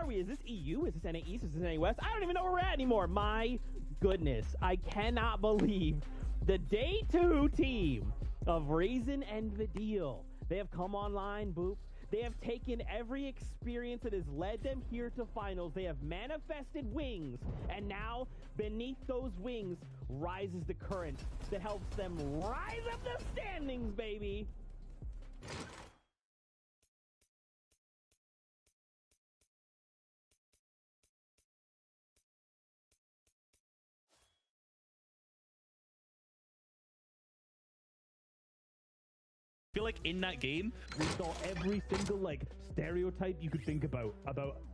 are we? Is this EU? Is this NA East? Is this NA West? I don't even know where we're at anymore. My goodness. I cannot believe the day 2 team of Reason and Vidil. They have come online, Boop. They have taken every experience that has led them here to finals. They have manifested wings, and now beneath those wings rises the current that helps them rise up the standings, baby. I feel like in that game we saw every single stereotype you could think about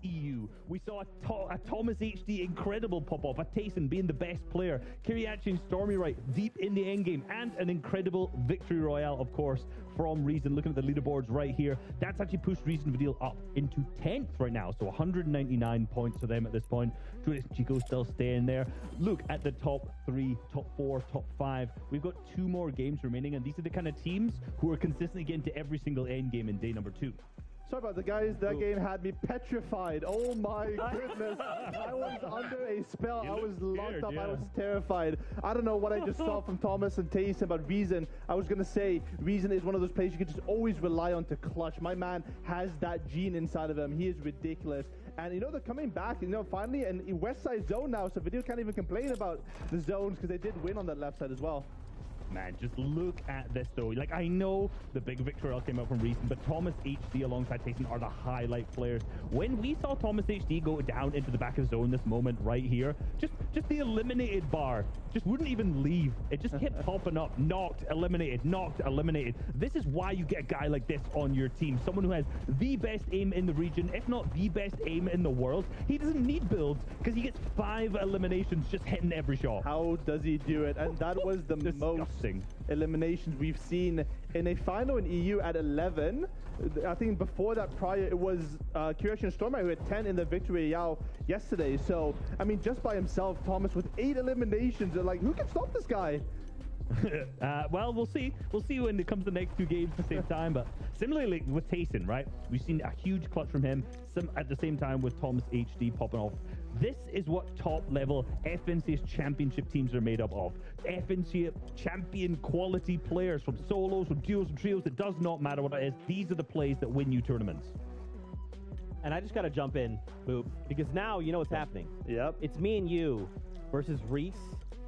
EU. We saw a Thomas HD incredible pop off, a Tayson being the best player, Kiriachi and Stormy right deep in the end game, and an incredible victory royale, of course, from Reason. Looking at the leaderboards right here, that's actually pushed Reason Vidil up into 10th right now, so 199 points for them at this point. Julius and Chico still staying there. Look at the top 3, top 4, top 5. We've got 2 more games remaining, and these are the kind of teams who are consistently getting to every single end game in day number 2. Sorry about the guys, that game had me petrified. Oh my goodness. I was under a spell. I was locked up. Yeah. I was terrified. I don't know what I just saw from Thomas and Tayson, but Reason, I was going to say, Reason is one of those players you can just always rely on to clutch. My man has that gene inside of him. He is ridiculous. And, they're coming back, finally, in West Side zone now, so Vidil can't even complain about the zones because they did win on that left side as well. Man, just look at this though. I know the big victory came out from Reason, but Thomas HD alongside Tayson are the highlight players. When we saw Thomas HD go down into the back of the zone this moment right here, just the eliminated bar just wouldn't even leave. It just kept popping up. Knocked, eliminated, knocked, eliminated. This is why you get a guy like this on your team. Someone who has the best aim in the region, if not the best aim in the world. He doesn't need builds because he gets 5 eliminations just hitting every shot. How does he do it? And that was the most eliminations we've seen in a final in EU at 11. I think before that prior it was Kiriachi and Stormy who had 10 in the victory royale yesterday. So I mean, just by himself, Thomas with 8 eliminations, who can stop this guy? Well, we'll see when it comes to the next 2 games at the same time. But similarly with Tayson, right, we've seen a huge clutch from him at the same time with Thomas HD popping off. This is what top level FNCS championship teams are made up of. FNCS champion quality players, from solos, from duos, from trios. It does not matter what it is. These are the plays that win you tournaments. And I just got to jump in, Boop, because now you know what's happening. Yep. It's me and you versus Reese,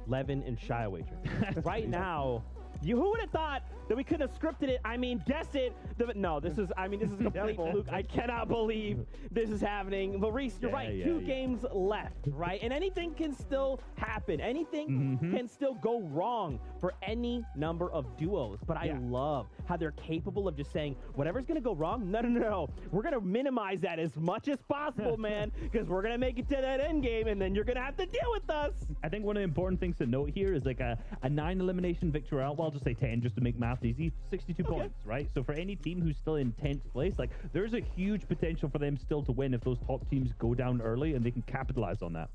Levin, and Shy Wager. Right now, who would have thought that we could have scripted it? I mean, guess it. No, this is complete fluke. I cannot believe this is happening. But Reese, you're right. 2 games left, right? And anything can still happen. Anything can still go wrong for any number of duos. But I love how they're capable of just saying, whatever's going to go wrong, no. We're going to minimize that as much as possible, man, because we're going to make it to that end game, and then you're going to have to deal with us. I think one of the important things to note here is a 9 elimination victory out. Well, I'll just say 10 just to make math easy. 62 points, right? So for any team who's still in 10th place, there's a huge potential for them still to win if those top teams go down early, and they can capitalize on that.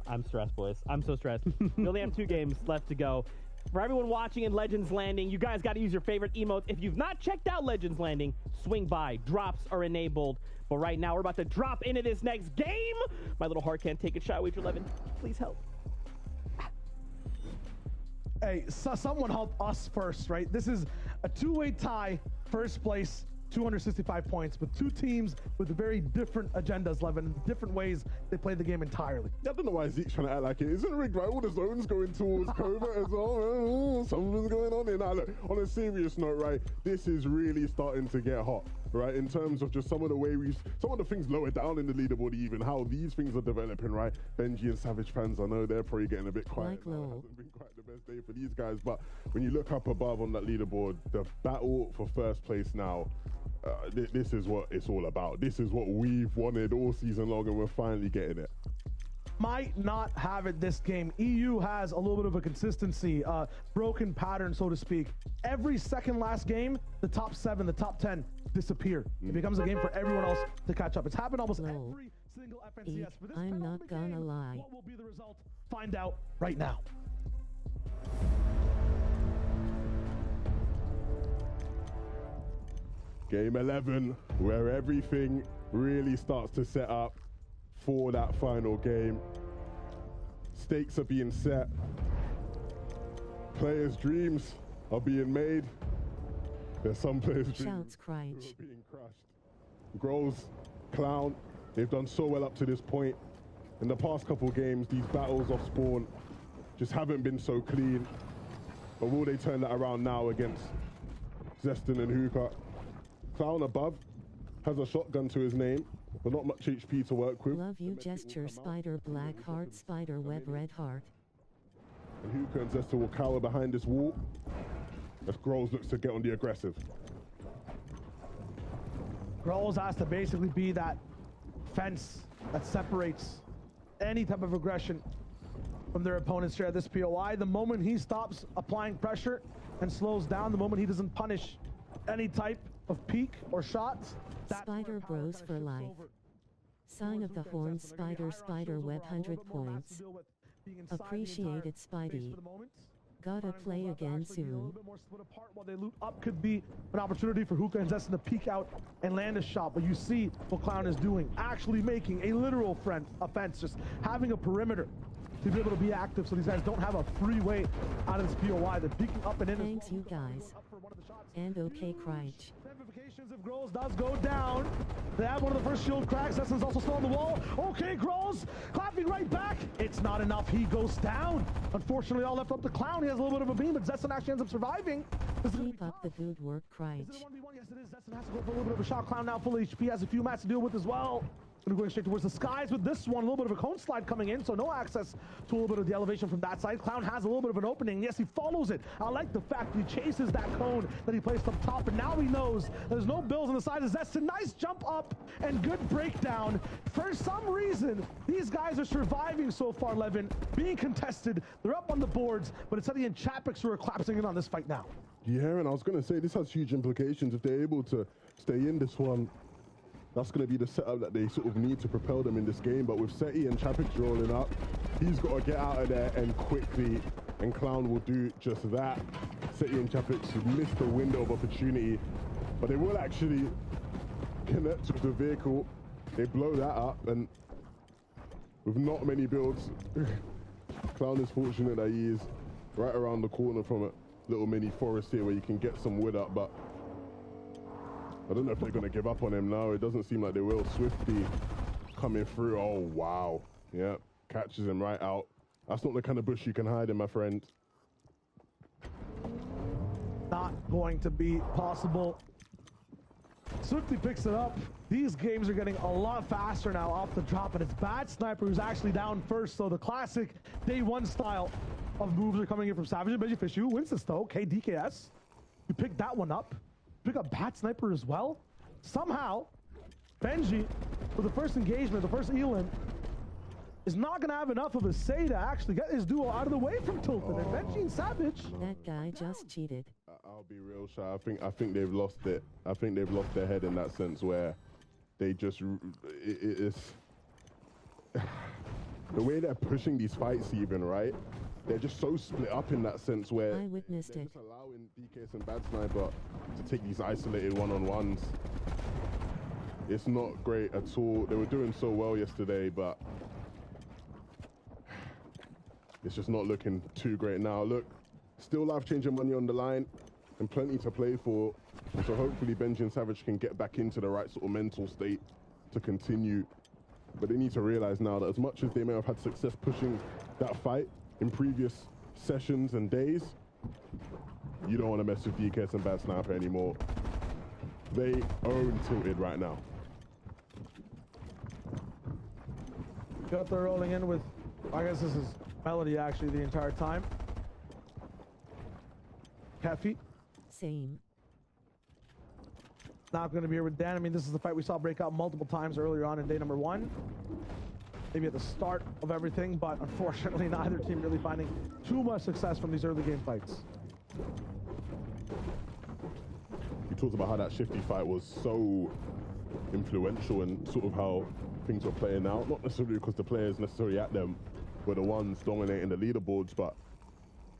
I'm stressed, boys. I'm so stressed. We only have 2 games left to go. For everyone watching in Legends Landing, you guys got to use your favorite emotes. If you've not checked out Legends Landing, swing by. Drops are enabled. But right now, we're about to drop into this next game. My little heart can't take it. Shy Wager 11, please help. Hey, so someone help us first, right? This is a 2-way tie, first place, 265 points, with 2 teams with very different agendas, Levin, different ways they play the game entirely. I don't know why Zeke's trying to act like it. Isn't rigged, right? All the zones going towards Covert as well. Something's going on here. Now, look, on a serious note, right, this is really starting to get hot, right, in terms of just some of the things lower down in the leaderboard, even how these things are developing, right? Benji and Savage fans, I know they're probably getting a bit quiet. It hasn't been quite the best day for these guys, but when you look up above on that leaderboard, the battle for first place now, this is what it's all about. This is what we've wanted all season long, and we're finally getting it. Might not have it this game. EU has a little bit of a consistency, broken pattern, so to speak. Every second last game, the top 7, the top 10 disappear. It becomes a game for everyone else to catch up. It's happened almost every single FNCS. For this I'm not gonna lie. What will be the result? Find out right now. Game 11, where everything really starts to set up for that final game. Stakes are being set. Players' dreams are being made. There's some players' dreams who are being crushed. Grows, Clown, they've done so well up to this point. In the past couple games, these battles off spawn just haven't been so clean. But will they turn that around now against Zeston and Hookah? Clown above has a shotgun to his name, but not much HP to work with. Love you gesture, spider black heart, spider web red heart. And Hookah and Zeston will cower behind this wall as Groves looks to get on the aggressive. Groves has to basically be that fence that separates any type of aggression from their opponents here at this POI. The moment he stops applying pressure and slows down, the moment he doesn't punish any type of peek or shots, Spider Bros for life. Sign of the Horn, Spider, Spider Web 100 points. Appreciated, Spidey. Gotta play again soon. While they loot up, could be an opportunity for Hookah and Zeston to peek out and land a shot. But you see what Clown is doing, actually making a literal offense, just having a perimeter to be able to be active, so these guys don't have a free way out of this POI. They're peeking up and in. Thanks, you guys. And okay, Cryche. If Groves does go down, they have one of the first shield cracks. Zeston's also still on the wall. Okay, Groves clapping right back. It's not enough. He goes down. Unfortunately, all left up to Clown. He has a little bit of a beam, but Zeston actually ends up surviving. Keep up the good work, Cryche. Yes, it is. Zeston has to go for a little bit of a shot. Clown now full HP, has a few mats to deal with as well. Going straight towards the skies with this one. A little bit of a cone slide coming in, so no access to a little bit of the elevation from that side. Clown has a little bit of an opening. Yes, he follows it. I like the fact that he chases that cone that he placed up top, and now he knows there's no bills on the side of Zeston. Nice jump up and good breakdown. For some reason, these guys are surviving so far, Levin. Being contested, they're up on the boards, but it's the Enchapix who are collapsing in on this fight now. Yeah, and I was going to say, this has huge implications if they're able to stay in this one. That's going to be the setup that they sort of need to propel them in this game. But with Seti and Chapik rolling up, he's got to get out of there and quickly, and Clown will do just that. Seti and Chapik missed the window of opportunity, but they will actually connect with the vehicle. They blow that up, and with not many builds, Clown is fortunate that he is right around the corner from a little mini forest here where you can get some wood up, but I don't know if they're going to give up on him now. It doesn't seem like they will. Swifty coming through. Oh, wow. Yeah, catches him right out. That's not the kind of bush you can hide in, my friend. Not going to be possible. Swifty picks it up. These games are getting a lot faster now off the drop, and it's Bad Sniper who's actually down first. So the classic day one style of moves are coming in from Savage and Benji Fish. Who wins this though? Okay, DKS. You pick that one up. Pick up Bad Sniper as well. Somehow, Benji, for the first engagement, the first Elim, is not going to have enough of a say to actually get his duo out of the way from Tilted. And Benji and Savage. That guy just cheated. I'll be real shy. I think they've lost it. I think they've lost their head in that sense where they just it's the way they're pushing these fights even, right? They're just so split up in that sense where I witnessed they're it. just allowing DKS and Bad Sniper to take these isolated one-on-ones. It's not great at all. They were doing so well yesterday, but it's just not looking too great now. Look, still life-changing money on the line and plenty to play for. So hopefully Benji and Savage can get back into the right sort of mental state to continue. But they need to realize now that as much as they may have had success pushing that fight in previous sessions and days, you don't want to mess with DKS and Bad Sniper anymore. They own Tilted right now. Got the rolling in with, I guess this is Melody actually the entire time. Cat feet. Same. Not going to be here with Dan. I mean, this is the fight we saw break out multiple times earlier on in day number one. Maybe at the start of everything, but unfortunately neither team really finding too much success from these early game fights. You talked about how that Shifty fight was so influential and sort of how things were playing out. Not necessarily because the players necessarily at them were the ones dominating the leaderboards, but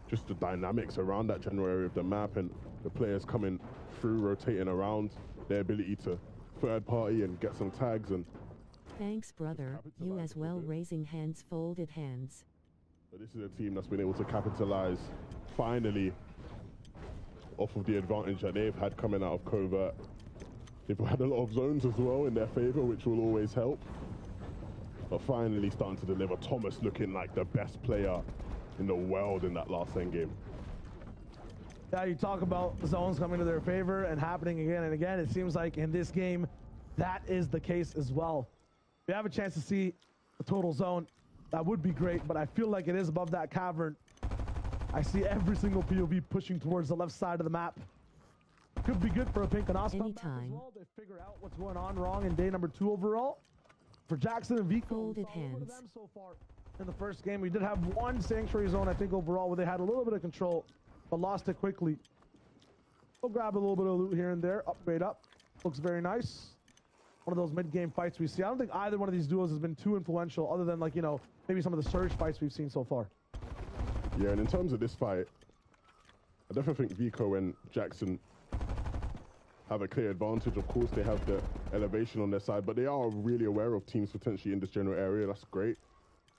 just the dynamics around that general area of the map and the players coming through, rotating around. their ability to third party and get some tags. And Thanks, brother. You as well, raising hands, folded hands. but this is a team that's been able to capitalize finally off of the advantage that they've had coming out of covert. They've had a lot of zones as well in their favor, which will always help. But finally starting to deliver. Thomas looking like the best player in the world in that last end game. Yeah, you talk about zones coming to their favor and happening again and again. It seems like in this game, that is the case as well. If you have a chance to see the total zone, that would be great, but I feel like it is above that cavern. I see every single POV pushing towards the left side of the map. Could be good for a Pink and Oscar as well. They figure out what's going on wrong in day number 2 overall. For Jackson and Vico, Folded hands. them so far in the first game. We did have one sanctuary zone, I think, overall, where they had a little bit of control, but lost it quickly. We'll grab a little bit of loot here and there. Upgrade up. Looks very nice. One of those mid-game fights we see. I don't think either one of these duos has been too influential, other than, like, you know, maybe some of the Surge fights we've seen so far. Yeah, and in terms of this fight, I definitely think Vico and Jackson have a clear advantage. Of course, they have the elevation on their side, but they are really aware of teams potentially in this general area. That's great.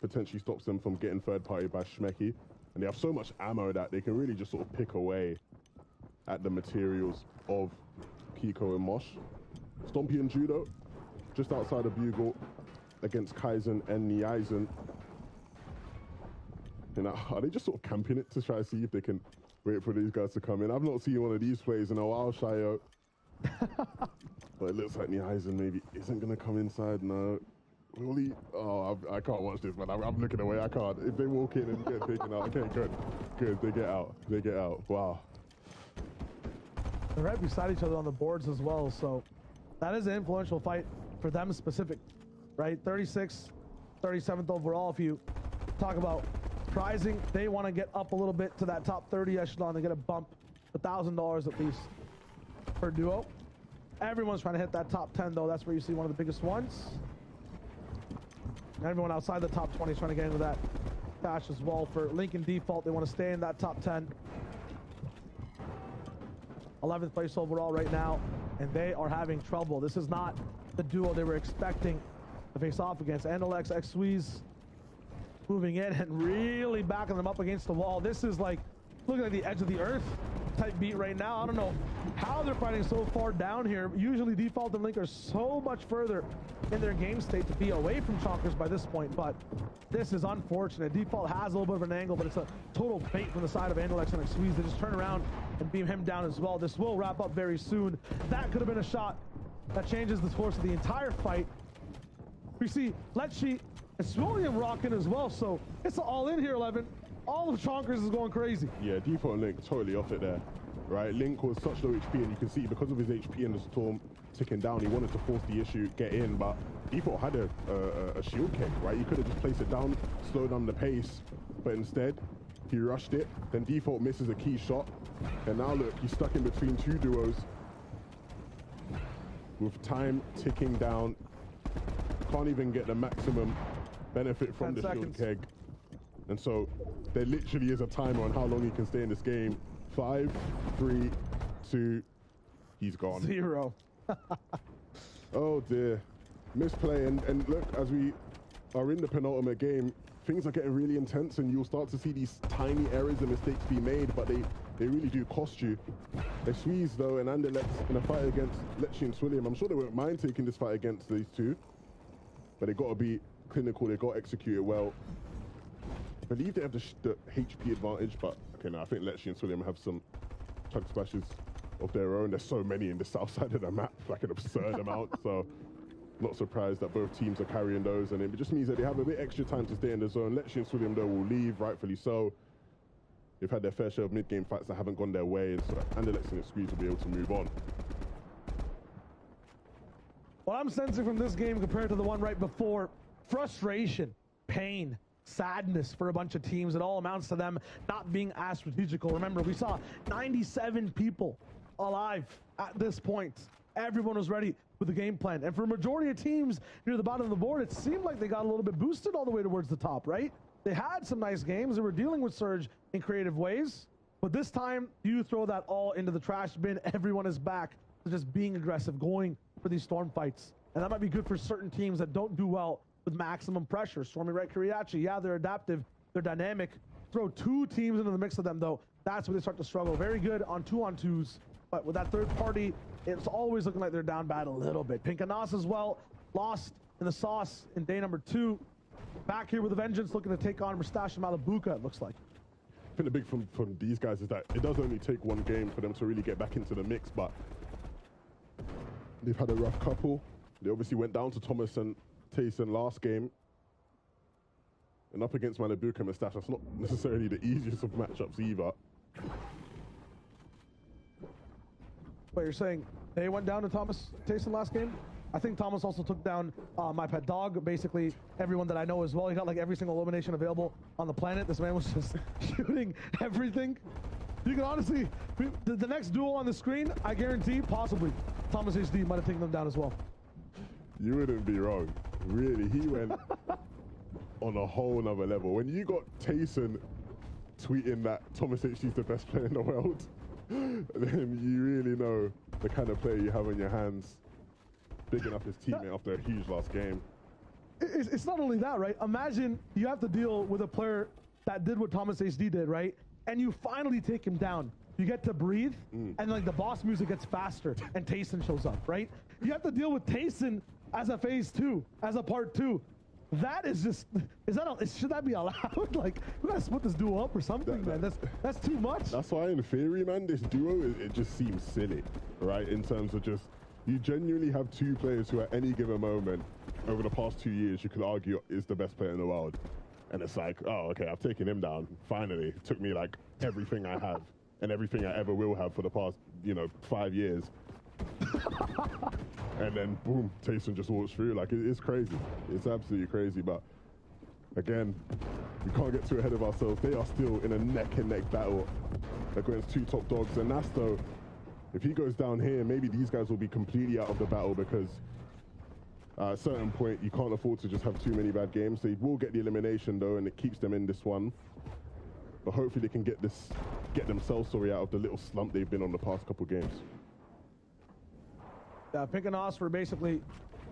Potentially stops them from getting third party by Schmecky. And they have so much ammo that they can really just sort of pick away at the materials of Kiko and Mosh. Stompy and Judo, just outside of Bugle against Kaizen and Niaizen. You know, are they just sort of camping it to try to see if they can wait for these guys to come in? I've not seen one of these plays in a while, Shayo. But it looks like Niaizen maybe isn't going to come inside now. Will he? Oh, I can't watch this, man. I'm looking away. I can't. If they walk in and get taken out, okay, good. Good, they get out. They get out. Wow. They're right beside each other on the boards as well, so that is an influential fight for them specific, right? 36th, 37th overall. If you talk about prizing, they want to get up a little bit to that top 30 echelon and get a bump, $1,000 at least per duo. Everyone's trying to hit that top 10 though. That's where you see one of the biggest ones. Everyone outside the top 20 is trying to get into that cash as well. For Lincoln Default, they want to stay in that top 10. 11th place overall right now, and they are having trouble. This is not the duo they were expecting to face off against. Andalex, X-Squeeze moving in and really backing them up against the wall. This is like looking at the edge of the earth type beat right now. I don't know how they're fighting so far down here. Usually Default and Link are so much further in their game state to be away from Chonkers by this point, but this is unfortunate. Default has a little bit of an angle, but it's a total bait from the side of Andalex and X-Squeeze. They just turn around and beam him down as well. This will wrap up very soon. That could have been a shot that changes the course of the entire fight. We see Letchi and Swilliam rocking as well, so it's all in here, 11. All of Chonkers is going crazy. Yeah, Default and Link totally off it there, right? Link was such low HP, and you can see because of his HP and the storm ticking down, he wanted to force the issue, get in, but Default had a shield kick, right? You could have just placed it down, slow down the pace, but instead, he rushed it. Then Default misses a key shot, and now look, he's stuck in between two duos with time ticking down. Can't even get the maximum benefit from the shield keg. And so there literally is a timer on how long he can stay in this game. 5, 3, 2, he's gone. 0. Oh dear. Misplay, and look, as we are in the penultimate game, things are getting really intense, and you'll start to see these tiny errors and mistakes be made, but they really do cost you. They squeeze though, and Anderlecht in a fight against Lecce and Swilliam. I'm sure they won't mind taking this fight against these two, but they got to be clinical, they got to execute it well. I believe they have the HP advantage, but okay, now I think Lecce and Swilliam have some chug splashes of their own. There's so many in the south side of the map, like an absurd amount, so not surprised that both teams are carrying those, and it just means that they have a bit extra time to stay in the zone. Lecce and Swilliam though will leave, rightfully so. They've had their fair share of mid-game fights that haven't gone their way, and so Anderlecht and X-Squeeze will be able to move on. What I'm sensing from this game compared to the one right before, frustration, pain, sadness for a bunch of teams. It all amounts to them not being as strategical. Remember, we saw 97 people alive at this point. Everyone was ready with the game plan. And for a majority of teams near the bottom of the board, it seemed like they got a little bit boosted all the way towards the top, right? They had some nice games. They were dealing with Surge in creative ways. But this time, you throw that all into the trash bin. Everyone is back just being aggressive, going for these storm fights. And that might be good for certain teams that don't do well with maximum pressure. Stormy Red Kuriachi, yeah, they're adaptive, they're dynamic. Throw two teams into the mix of them, though, that's where they start to struggle. Very good on 2-on-2s, but with that third party, it's always looking like they're down bad a little bit. Pink and Nas as well, lost in the sauce in day number 2. Back here with a vengeance, looking to take on Mustache and Malabuka, it looks like. I think the big from these guys is that it does only take one game for them to really get back into the mix, but they've had a rough couple. They obviously went down to Thomas and Tayson last game. And up against Malabuka and Mustache, that's not necessarily the easiest of matchups either. But you're saying they went down to Thomas Tayson last game? I think Thomas also took down my pet dog, basically everyone that I know as well. He got like every single elimination available on the planet. This man was just shooting everything. You can honestly, the next duel on the screen, I guarantee, possibly, Thomas HD might have taken them down as well. You wouldn't be wrong. Really, he went on a whole nother level. When you got Tayson tweeting that Thomas HD is the best player in the world, then you really know the kind of player you have on your hands. Bigging up his teammate after a huge last game. It's not only that, right? Imagine you have to deal with a player that did what Thomas HD did, right? And you finally take him down. You get to breathe, and like the boss music gets faster, and Tayson shows up, right? You have to deal with Tayson as a phase 2, as a part 2. That is just, should that be allowed? Like, we gotta split this duo up or something, man. That's too much. That's why in theory, man, this duo, it just seems silly, right? In terms of just, you genuinely have two players who at any given moment over the past 2 years, you could argue is the best player in the world. And it's like, oh, okay, I've taken him down. Finally, it took me like everything I have and everything I ever will have for the past, 5 years. And then boom, Tayson just walks through. Like, it's crazy. It's absolutely crazy. But again, we can't get too ahead of ourselves. They are still in a neck-and-neck battle against two top dogs. And Nasto, if he goes down here, maybe these guys will be completely out of the battle, because at a certain point, you can't afford to just have too many bad games. They will get the elimination, though, and it keeps them in this one. But hopefully they can get themselves out of the little slump they've been on the past couple games. Pink and Nos were basically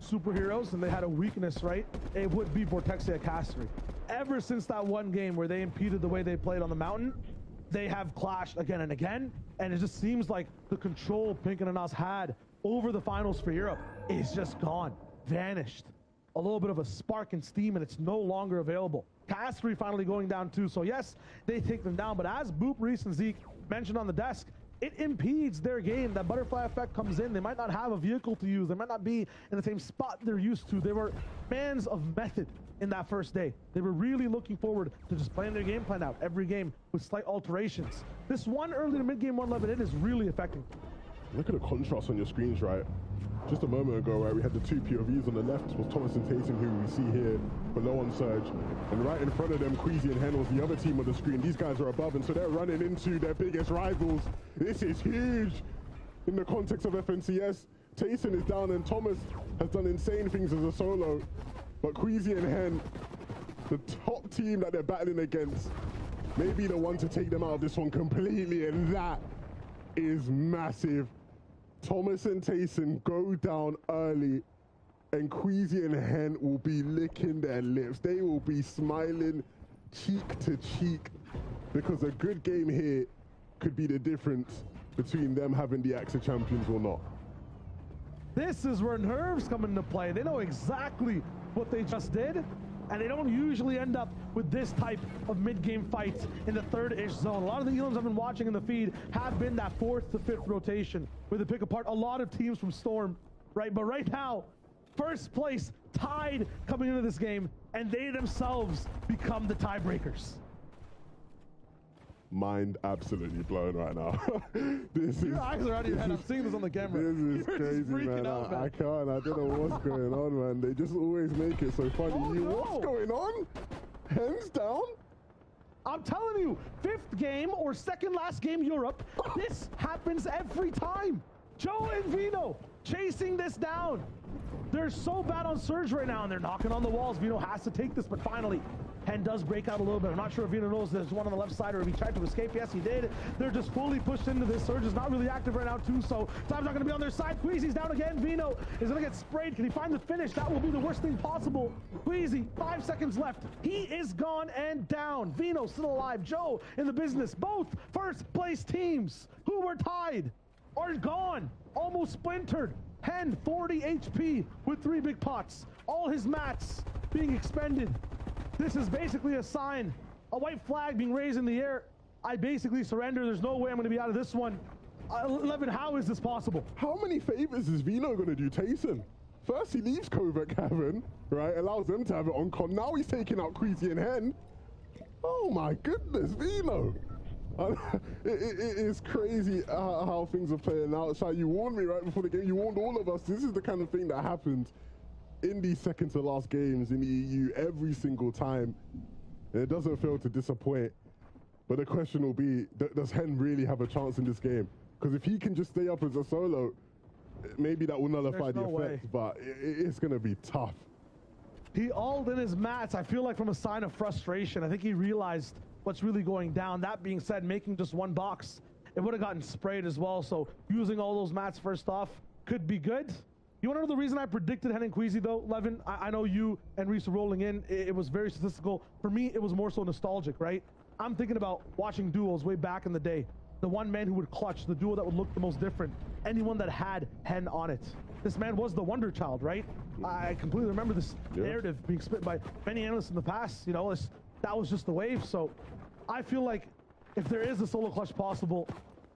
superheroes, and they had a weakness, right? It would be Vortexia Castery. Ever since that one game where they impeded the way they played on the mountain, they have clashed again and again, and it just seems like the control Pink and Nos had over the finals for Europe is just gone, vanished. A little bit of a spark and steam, and it's no longer available. Castery finally going down too, so yes, they take them down, but as Boop, Reese, and Zeke mentioned on the desk, it impedes their game. That butterfly effect comes in. They might not have a vehicle to use. They might not be in the same spot they're used to. They were fans of method in that first day. They were really looking forward to just playing their game plan out every game with slight alterations. This one early to mid-game 111 in is really affecting. Look at the contrast on your screens, right? Just a moment ago, right, we had the two POVs. On the left was Thomas and Tayson, who we see here below on Surge. And right in front of them, Queasy and Hen was the other team on the screen. These guys are above, and so they're running into their biggest rivals. This is huge in the context of FNCS. Tayson is down, and Thomas has done insane things as a solo. But Queasy and Hen, the top team that they're battling against, may be the one to take them out of this one completely, and that is massive. Thomas and Tayson go down early, and Queasy and Hen will be licking their lips. They will be smiling cheek to cheek, because a good game here could be the difference between them having the Axe of Champions or not. This is where nerves come into play. They know exactly what they just did, and they don't usually end up with this type of mid-game fights in the third-ish zone. A lot of the Elams I've been watching in the feed have been that 4th to 5th rotation, where they pick apart a lot of teams from Storm, right? But right now, first place tied coming into this game, and they themselves become the tiebreakers. Mind absolutely blown right now. Your eyes are out of your head. I'm seeing this on the camera. This is crazy, man. Out, man. I can't. I don't know what's going on, man. They just always make it so funny. Oh, no. What's going on? Hands down? I'm telling you, 5th game or 2nd last game Europe, this happens every time. Joe and Vino chasing this down. They're so bad on Surge right now, and they're knocking on the walls. Vino has to take this, but finally, Hen does break out a little bit. I'm not sure if Vino knows there's one on the left side or if he tried to escape. Yes, he did. They're just fully pushed into this. Surge is not really active right now, too, so time's not going to be on their side. Queasy's down again. Vino is going to get sprayed. Can he find the finish? That will be the worst thing possible. Queasy, 5 seconds left. He is gone and down. Vino still alive. Joe in the business. Both first-place teams who were tied are gone. Almost splintered. Hen, 40 HP with 3 big pots. All his mats being expended. This is basically a sign. A white flag being raised in the air. I basically surrender. There's no way I'm going to be out of this one. 11, how is this possible? How many favors is Vino going to do Tayson? First, he leaves Covert Cavern, right? Allows them to have it on con. Now he's taking out Queasy and Hen. Oh my goodness, Vino. It is crazy how things are playing out. Shai, you warned me right before the game. You warned all of us. This is the kind of thing that happens in these second to last games in the EU every single time. And it doesn't fail to disappoint. But the question will be, does Hen really have a chance in this game? Because if he can just stay up as a solo, maybe that will nullify the effect. But it's going to be tough. He alled in his mats, I feel like, from a sign of frustration. I think he realized what's really going down. That being said, making just one box, it would have gotten sprayed as well. So using all those mats first off could be good. You want to know the reason I predicted Hen and Queasy, though, Levin? I know you and Reese are rolling in. It was very statistical. For me, it was more so nostalgic, right? I'm thinking about watching duos way back in the day. The one man who would clutch, the duo that would look the most different. Anyone that had Hen on it. This man was the wonder child, right? I completely remember this narrative being spit by many analysts in the past. You know, that was just the wave. So I feel like if there is a solo clutch possible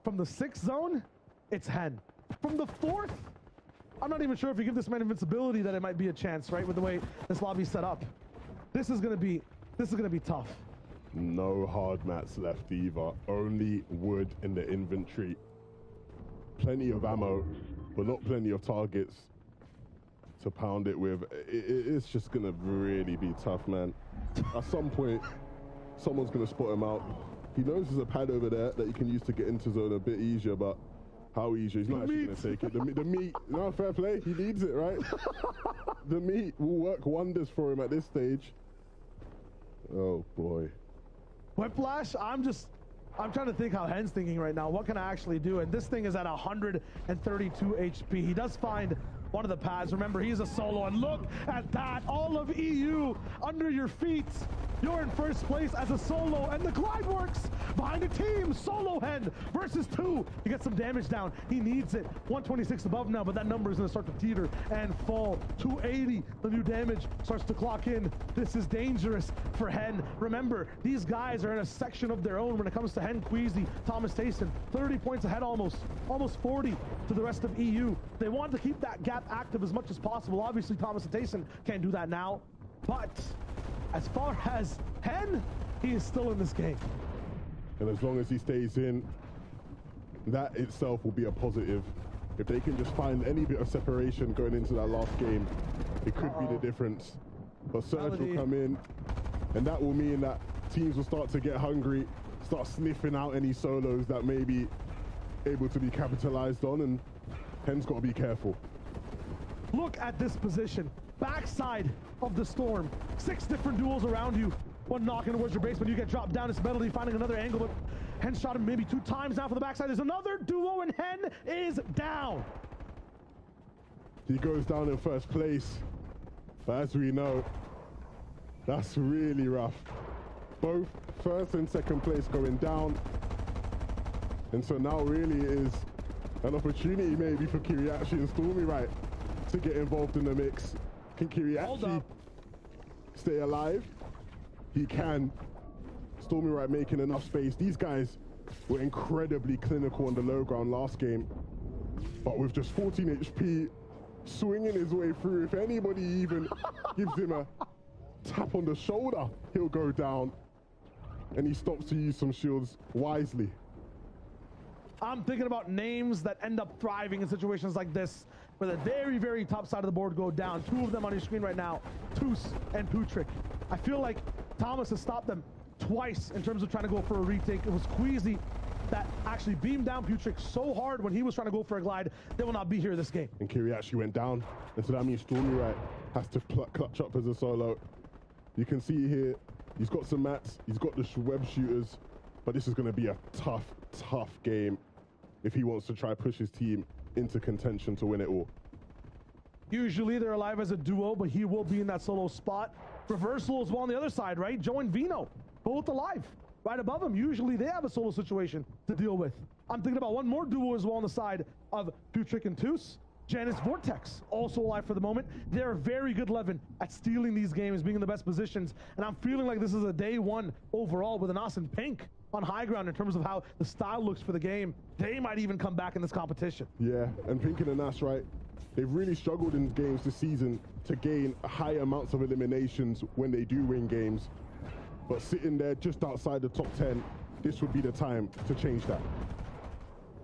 from the 6th zone, it's Hen. From the 4th, I'm not even sure if you give this man invincibility that it might be a chance, right? With the way this lobby's set up. This is gonna be tough. No hard mats left either. Only wood in the inventory. Plenty of ammo, but not plenty of targets to pound it with. It's just gonna really be tough, man. At some point, someone's gonna spot him out. He knows there's a pad over there that you can use to get into zone a bit easier, but how easy? He's not actually gonna take it. The meat, no, fair play. He needs it, right? The meat will work wonders for him at this stage. Oh boy. Whiplash, I'm trying to think how Hen's thinking right now. What can I actually do? And this thing is at 132 HP. He does find one of the pads. Remember, he's a solo, and look at that. All of EU under your feet. You're in first place as a solo, and the glide works behind a team. Solo Hen versus 2. He gets some damage down. He needs it. 126 above now, but that number is going to start to teeter and fall. 280. The new damage starts to clock in. This is dangerous for Hen. Remember, these guys are in a section of their own when it comes to Hen, Queasy, Thomas Tayson. 30 points ahead almost 40 to the rest of EU. They want to keep that gap active as much as possible. Obviously, Thomas and Tayson can't do that now, but as far as Hen, he is still in this game. And as long as he stays in, that itself will be a positive. If they can just find any bit of separation going into that last game, it could be the difference. But Surge will come in, and that will mean that teams will start to get hungry, start sniffing out any solos that may be able to be capitalized on, and Hen's got to be careful. Look at this position. Backside of the storm. 6 different duels around you. One knocking towards your base, but you get dropped down. It's Medley finding another angle, but Hen shot him maybe 2 times now for the backside. There's another duo, and Hen is down. He goes down in first place. But as we know, that's really rough. Both first and second place going down. And so now really is an opportunity maybe for Kiriachi and Stormy Right to get involved in the mix. Can Kiriachi stay alive? He can. Stormy Right making enough space. These guys were incredibly clinical on the low ground last game. But with just 14 HP, swinging his way through, if anybody even gives him a tap on the shoulder, he'll go down. And he stops to use some shields wisely. I'm thinking about names that end up thriving in situations like this, where the very, very top side of the board go down. 2 of them on your screen right now, Toos and Putrick. I feel like Thomas has stopped them twice in terms of trying to go for a retake. It was Queasy that actually beamed down Putrick so hard when he was trying to go for a glide, they will not be here this game. And Kiri actually went down. And so that means Stormy Right has to clutch up as a solo. You can see here, he's got some mats, he's got the web shooters, but this is going to be a tough, tough game if he wants to try push his team into contention to win it all. Usually they're alive as a duo, but he will be in that solo spot. Reversal as well on the other side, right? Joe and Vino, both alive. Right above him, usually they have a solo situation to deal with. I'm thinking about one more duo as well on the side of Putrick and Toos. Janice Vortex, also alive for the moment. They're very good, Levin, at stealing these games, being in the best positions. And I'm feeling like this is a day one overall with Anas and Pink on high ground in terms of how the style looks for the game. They might even come back in this competition. Yeah, and Pink and Anas, right? They've really struggled in games this season to gain high amounts of eliminations when they do win games. But sitting there just outside the top 10, this would be the time to change that.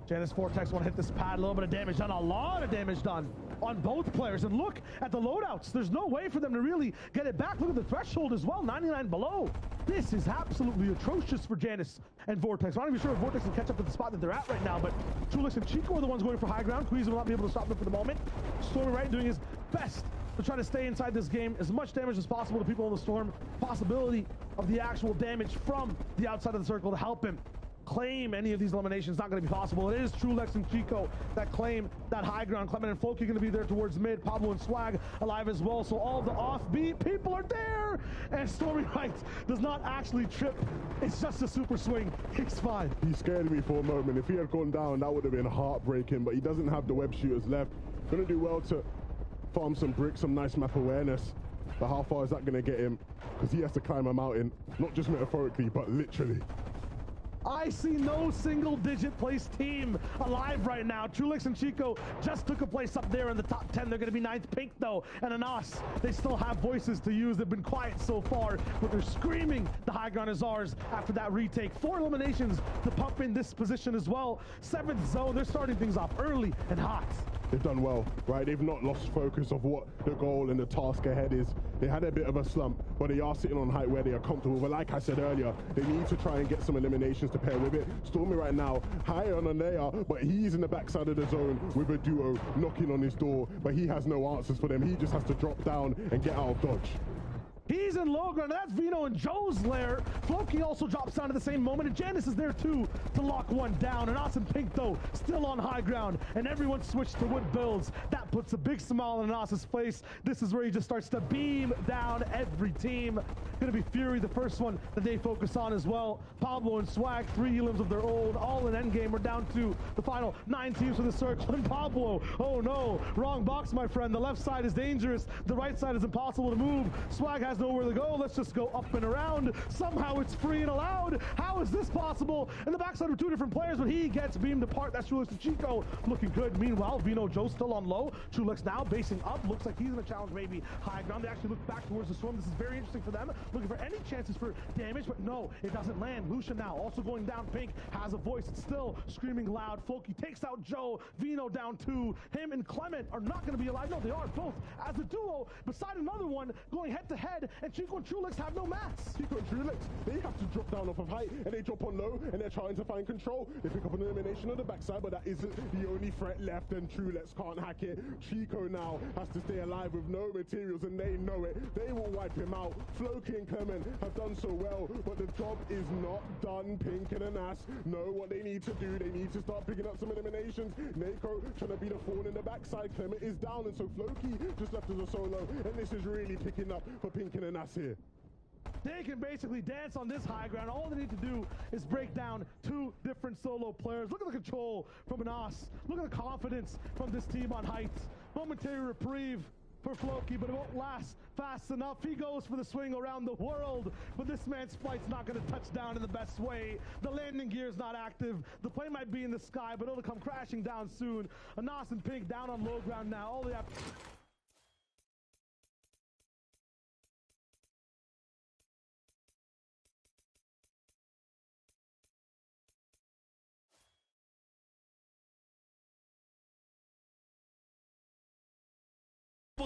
Janice Vortex want to hit this pad, a little bit of damage done, a lot of damage done on both players. And look at the loadouts. There's no way for them to really get it back. Look at the threshold as well, 99 below. This is absolutely atrocious for Janice and Vortex. I'm not even sure if Vortex can catch up to the spot that they're at right now, but Trulix and Chico are the ones going for high ground. Queasy will not be able to stop them for the moment. Stormy Right doing his best to try to stay inside this game. As much damage as possible to people in the Storm. Possibility of the actual damage from the outside of the circle to help him claim any of these eliminations. Not going to be possible. It is Trulex and Chico that claim that high ground. Clement and Floki going to be there towards mid. Pablo and Swag alive as well. So all the offbeat people are there. And Stormy Right does not actually trip. It's just a super swing. He's fine. He scared me for a moment. If he had gone down, that would have been heartbreaking. But he doesn't have the web shooters left. Going to do well to farm some bricks, some nice map awareness. But how far is that going to get him? Because he has to climb a mountain, not just metaphorically, but literally. I see no single-digit place team alive right now. Trulix and Chico just took a place up there in the top 10. They're going to be 9th. Pink, though, and Anas, they still have voices to use. They've been quiet so far, but they're screaming the high ground is ours after that retake. 4 eliminations to pump in this position as well. 7th zone, they're starting things off early and hot. They've done well, right? They've not lost focus of what the goal and the task ahead is. They had a bit of a slump, but they are sitting on height where they are comfortable. But like I said earlier, they need to try and get some eliminations to pair with it. Stormy right now, high on a layer, but he's in the backside of the zone with a duo knocking on his door, but he has no answers for them. He just has to drop down and get out of dodge. He's in low ground. That's Vino and Joe's lair. Floki also drops down at the same moment, and Janice is there too to lock one down. And Awesome Pink, though, still on high ground, and everyone switched to wood builds. That puts a big smile on Anas' face. This is where he just starts to beam down every team. Gonna be Fury, the first one that they focus on as well. Pablo and Swag, 3 elims of their own, all in endgame. We're down to the final 9 teams for the circle. And Pablo, oh no, wrong box, my friend. The left side is dangerous. The right side is impossible to move. Swag has nowhere to go. Let's just go up and around. Somehow it's free and allowed. How is this possible? And the backside of 2 different players, but he gets beamed apart. That's Trulix and Chico looking good. Meanwhile, Vino Joe still on low. Trulix now basing up. Looks like he's gonna challenge maybe high ground. They actually look back towards the storm. This is very interesting for them. Looking for any chances for damage, but no, it doesn't land. Lucia now also going down. Pink has a voice. It's still screaming loud. Floki takes out Joe. Vino down 2. Him and Clement are not going to be alive. No, they are both as a duo beside another one going head to head, and Chico and Trulix have no mats. Chico and Trulix, they have to drop down off of height, and they drop on low, and they're trying to find control. They pick up an elimination on the backside, but that isn't the only threat left, and Trulix can't hack it. Chico now has to stay alive with no materials, and they know it. They will wipe him out. Floki and Clement have done so well, but the job is not done. Pink and Anas know what they need to do. They need to start picking up some eliminations. Nako trying to be the thorn in the backside. Clement is down, and so Floki just left as a solo, and this is really picking up for Pink and Anas here. They can basically dance on this high ground. All they need to do is break down 2 different solo players. Look at the control from Anas. Look at the confidence from this team on height. Momentary reprieve for Floki, but it won't last fast enough. He goes for the swing around the world, but this man's flight's not going to touch down in the best way. The landing gear is not active. The plane might be in the sky, but it'll come crashing down soon. Anas and Pink down on low ground now. All they have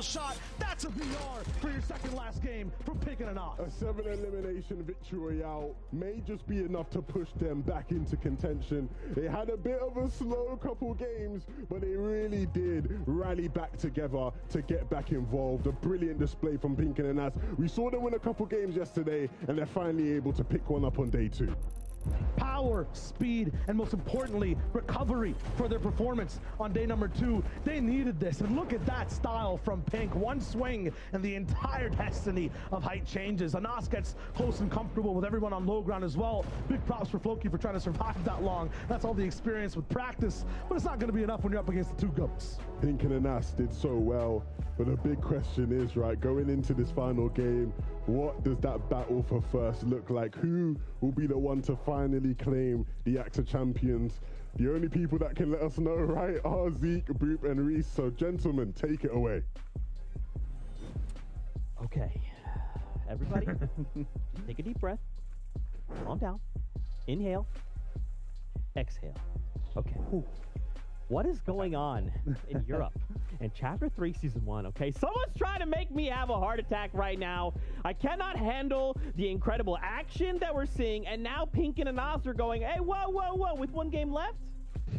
shot. That's a VR for your second last game from Picking an Ox. A 7 elimination victory royale may just be enough to push them back into contention. They had a bit of a slow couple games, but they really did rally back together to get back involved. A brilliant display from Pinkin and Nas. We saw them win a couple games yesterday, and they're finally able to pick one up on day 2. Power, speed, and most importantly, recovery for their performance on day number 2. They needed this, and look at that style from Pink. One swing, and the entire destiny of height changes. Anas gets close and comfortable with everyone on low ground as well. Big props for Floki for trying to survive that long. That's all the experience with practice, but it's not going to be enough when you're up against the 2 GOATs. Pink and Anas did so well, but the big question is, right, going into this final game, what does that battle for first look like? Who will be the one to finally claim the AXA champions? The only people that can let us know, right, are Zeke, Boop, and Reese. So, gentlemen, take it away. Okay. Everybody, take a deep breath. Calm down. Inhale. Exhale. Okay. Ooh. What is going on in Europe in Chapter 3, Season 1, okay? Someone's trying to make me have a heart attack right now. I cannot handle the incredible action that we're seeing, and now Pink and Anas are going, hey, whoa, whoa, whoa, with 1 game left?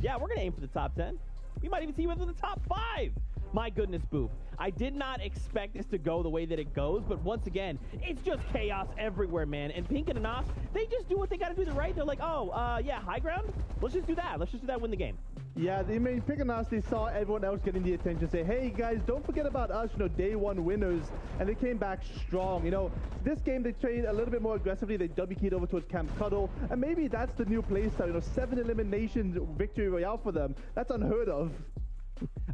Yeah, we're going to aim for the top 10. We might even see within the top 5. My goodness, Boop. I did not expect this to go the way that it goes, but once again, it's just chaos everywhere, man. And Pink and Anas, they just do what they got to do right. They're like, yeah, high ground? Let's just do that. Let's just do that, win the game. Yeah, they made Pink and Anas, they saw everyone else getting the attention, say, hey guys, don't forget about us, day 1 winners, and they came back strong. This game they played a little bit more aggressively. They W-keyed over towards Camp Cuddle, and maybe that's the new playstyle. 7 eliminations victory royale for them. That's unheard of.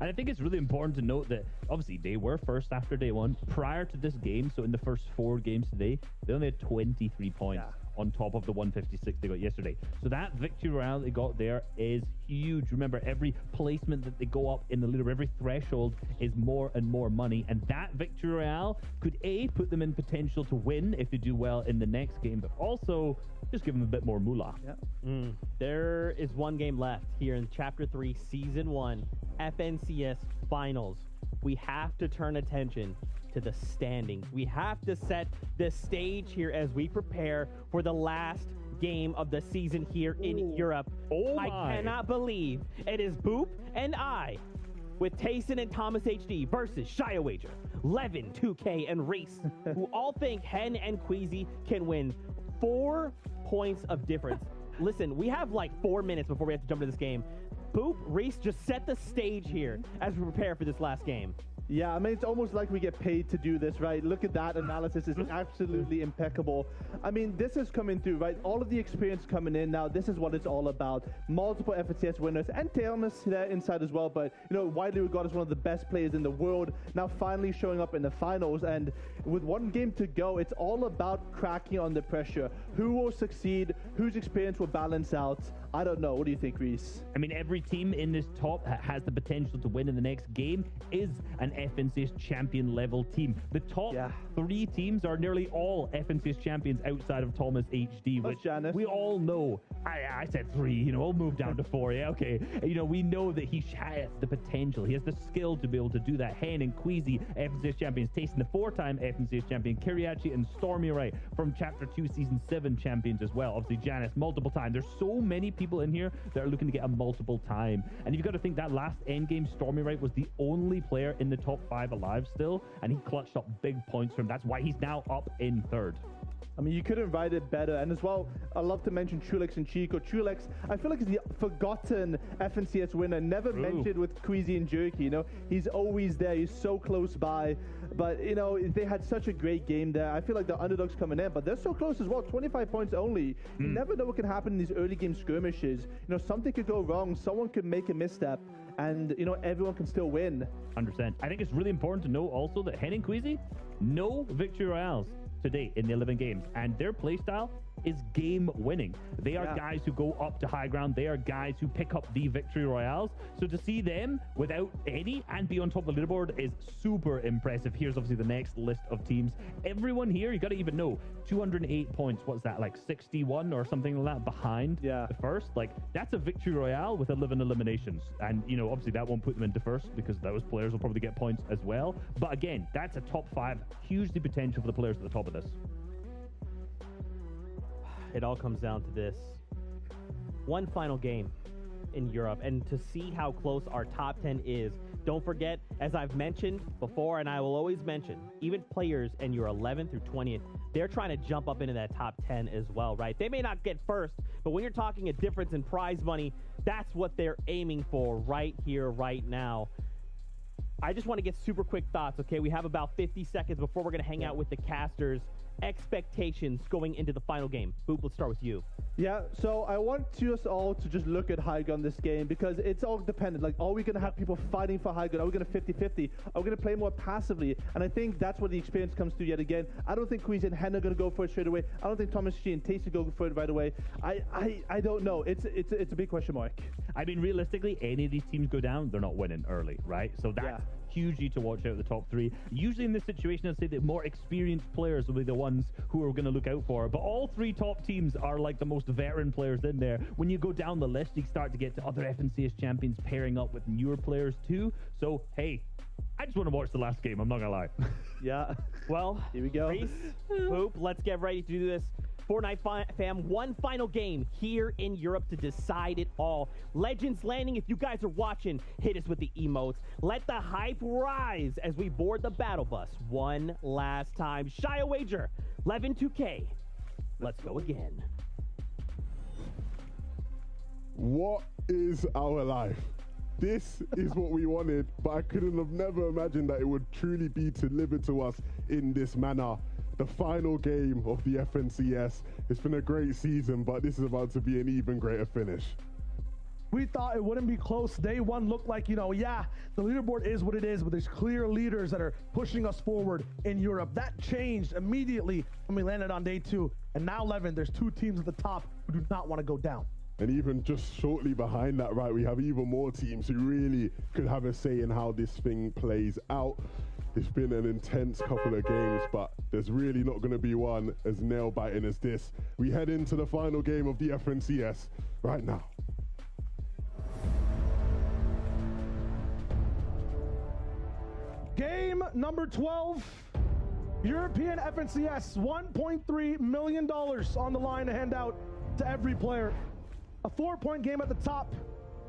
And I think it's really important to note that obviously they were first after day 1 prior to this game. So in the first 4 games today, they only had 23 points on top of the 156 they got yesterday. So that victory royale they got there is huge. Remember, every placement that they go up in the leader, every threshold is more and more money. And that victory royale could A, put them in potential to win if they do well in the next game, but also just give them a bit more moolah. Yeah. There is 1 game left here in Chapter 3, Season 1, FNCS Finals. We have to turn attention to the standings. We have to set the stage here as we prepare for the last game of the season here in Europe. Oh my. I cannot believe it is Boop and I with Tayson and Thomas HD versus Shia Wager, Levin, 2K, and Reese, who all think Hen and Queasy can win 4 points of difference. Listen, we have like 4 minutes before we have to jump into this game. Boop, Reese, just set the stage here as we prepare for this last game. Yeah, I mean, it's almost like we get paid to do this, right? Look at that analysis. It's absolutely impeccable. I mean, this is coming through, right? All of the experience coming in now. This is what it's all about. Multiple FNCS winners and Tailness there inside as well. But, widely regarded as one of the best players in the world. Now finally showing up in the finals. And with 1 game to go, it's all about cracking under pressure. Who will succeed? Whose experience will balance out? I don't know. What do you think, Reese? I mean, every team in this top has the potential to win in the next game is an FNCS champion level team. The top 3 teams are nearly all FNCS champions outside of Thomas HD, which we all know. I said 3, we'll move down to 4. Yeah, okay. We know that he has the potential. He has the skill to be able to do that. Hen and Queasy, FNCS champions. Tayson, the 4-time FNCS champion. Kiriachi and Stormy Wright from Chapter 2, Season 7 champions as well. Obviously, Janice, multiple times. There's so many people in here that are looking to get a multiple time. And you've got to think that last endgame, Stormy Wright was the only player in the top 5 alive still, and he clutched up big points from him. That's why he's now up in 3rd. I mean, you couldn't write it better. And as well, I love to mention Trulex and Chico. Trulex, I feel like he's the forgotten FNCS winner, never mentioned with Queasy and Jerky. He's always there. He's so close by. But, they had such a great game there. I feel like the underdogs coming in, but they're so close as well. 25 points only. You never know what can happen in these early game skirmishes. Something could go wrong. Someone could make a misstep. And, everyone can still win. 100%. I think it's really important to know also that Hen and Queasy, no victory royales to date in the 11 games, and their playstyle is game winning. They are guys who go up to high ground. They are guys who pick up the victory royales. So to see them without any and be on top of the leaderboard is super impressive. Here's obviously the next list of teams. Everyone here, you got to even know, 208 points. What's that, like 61 or something like that behind the first? Like, that's a victory royale with 11 eliminations. And, you know, obviously that won't put them into first because those players will probably get points as well. But again, that's a top 5, hugely potential for the players at the top of this. It all comes down to this. One final game in Europe, and to see how close our top 10 is. Don't forget, as I've mentioned before, and I will always mention, even players in your 11th through 20th, they're trying to jump up into that top 10 as well, right? They may not get first, but when you're talking a difference in prize money, that's what they're aiming for right here, right now. I just want to get super quick thoughts, okay? We have about 50 seconds before we're going to hang out with the casters. Expectations going into the final game. Boop, let's start with you. Yeah, so I want us all to just look at high gun this game because it's all dependent. Like, are we going to have people fighting for high gun? Are we going to 50-50? Are we going to play more passively? And I think that's where the experience comes through yet again. I don't think Queasy and Hen are going to go for it straight away. I don't think Thomas G and Tasty go for it right away. I don't know. It's a big question mark. I mean, realistically, any of these teams go down, they're not winning early, right? So that's hugely to watch out the top 3. Usually in this situation, I'd say that more experienced players will be the ones who are going to look out for it. But all 3 top teams are like the most veteran players in there. When you go down the list, you start to get to other FNCS champions pairing up with newer players too. So, hey, I just want to watch the last game. I'm not going to lie. Yeah. Well, here we go. Reese, Boop, let's get ready to do this. Fortnite fam, one final game here in Europe to decide it all. Legends Landing, if you guys are watching, hit us with the emotes. Let the hype rise as we board the battle bus one last time. Shia Wager, 11-2K. Let's go again. What is our life? This is what we wanted, but I couldn't have never imagined that it would truly be delivered to us in this manner. The final game of the FNCS. It's been a great season, but this is about to be an even greater finish. We thought it wouldn't be close. Day 1 looked like, you know, yeah, the leaderboard is what it is, but there's clear leaders that are pushing us forward in Europe. That changed immediately when we landed on day 2. And now, Levin, there's 2 teams at the top who do not want to go down. And even just shortly behind that, right, we have even more teams who really could have a say in how this thing plays out. It's been an intense couple of games, but there's really not going to be one as nail-biting as this. We head into the final game of the FNCS right now. Game number 12, European FNCS, $1.3 million on the line to hand out to every player. A 4-point game at the top,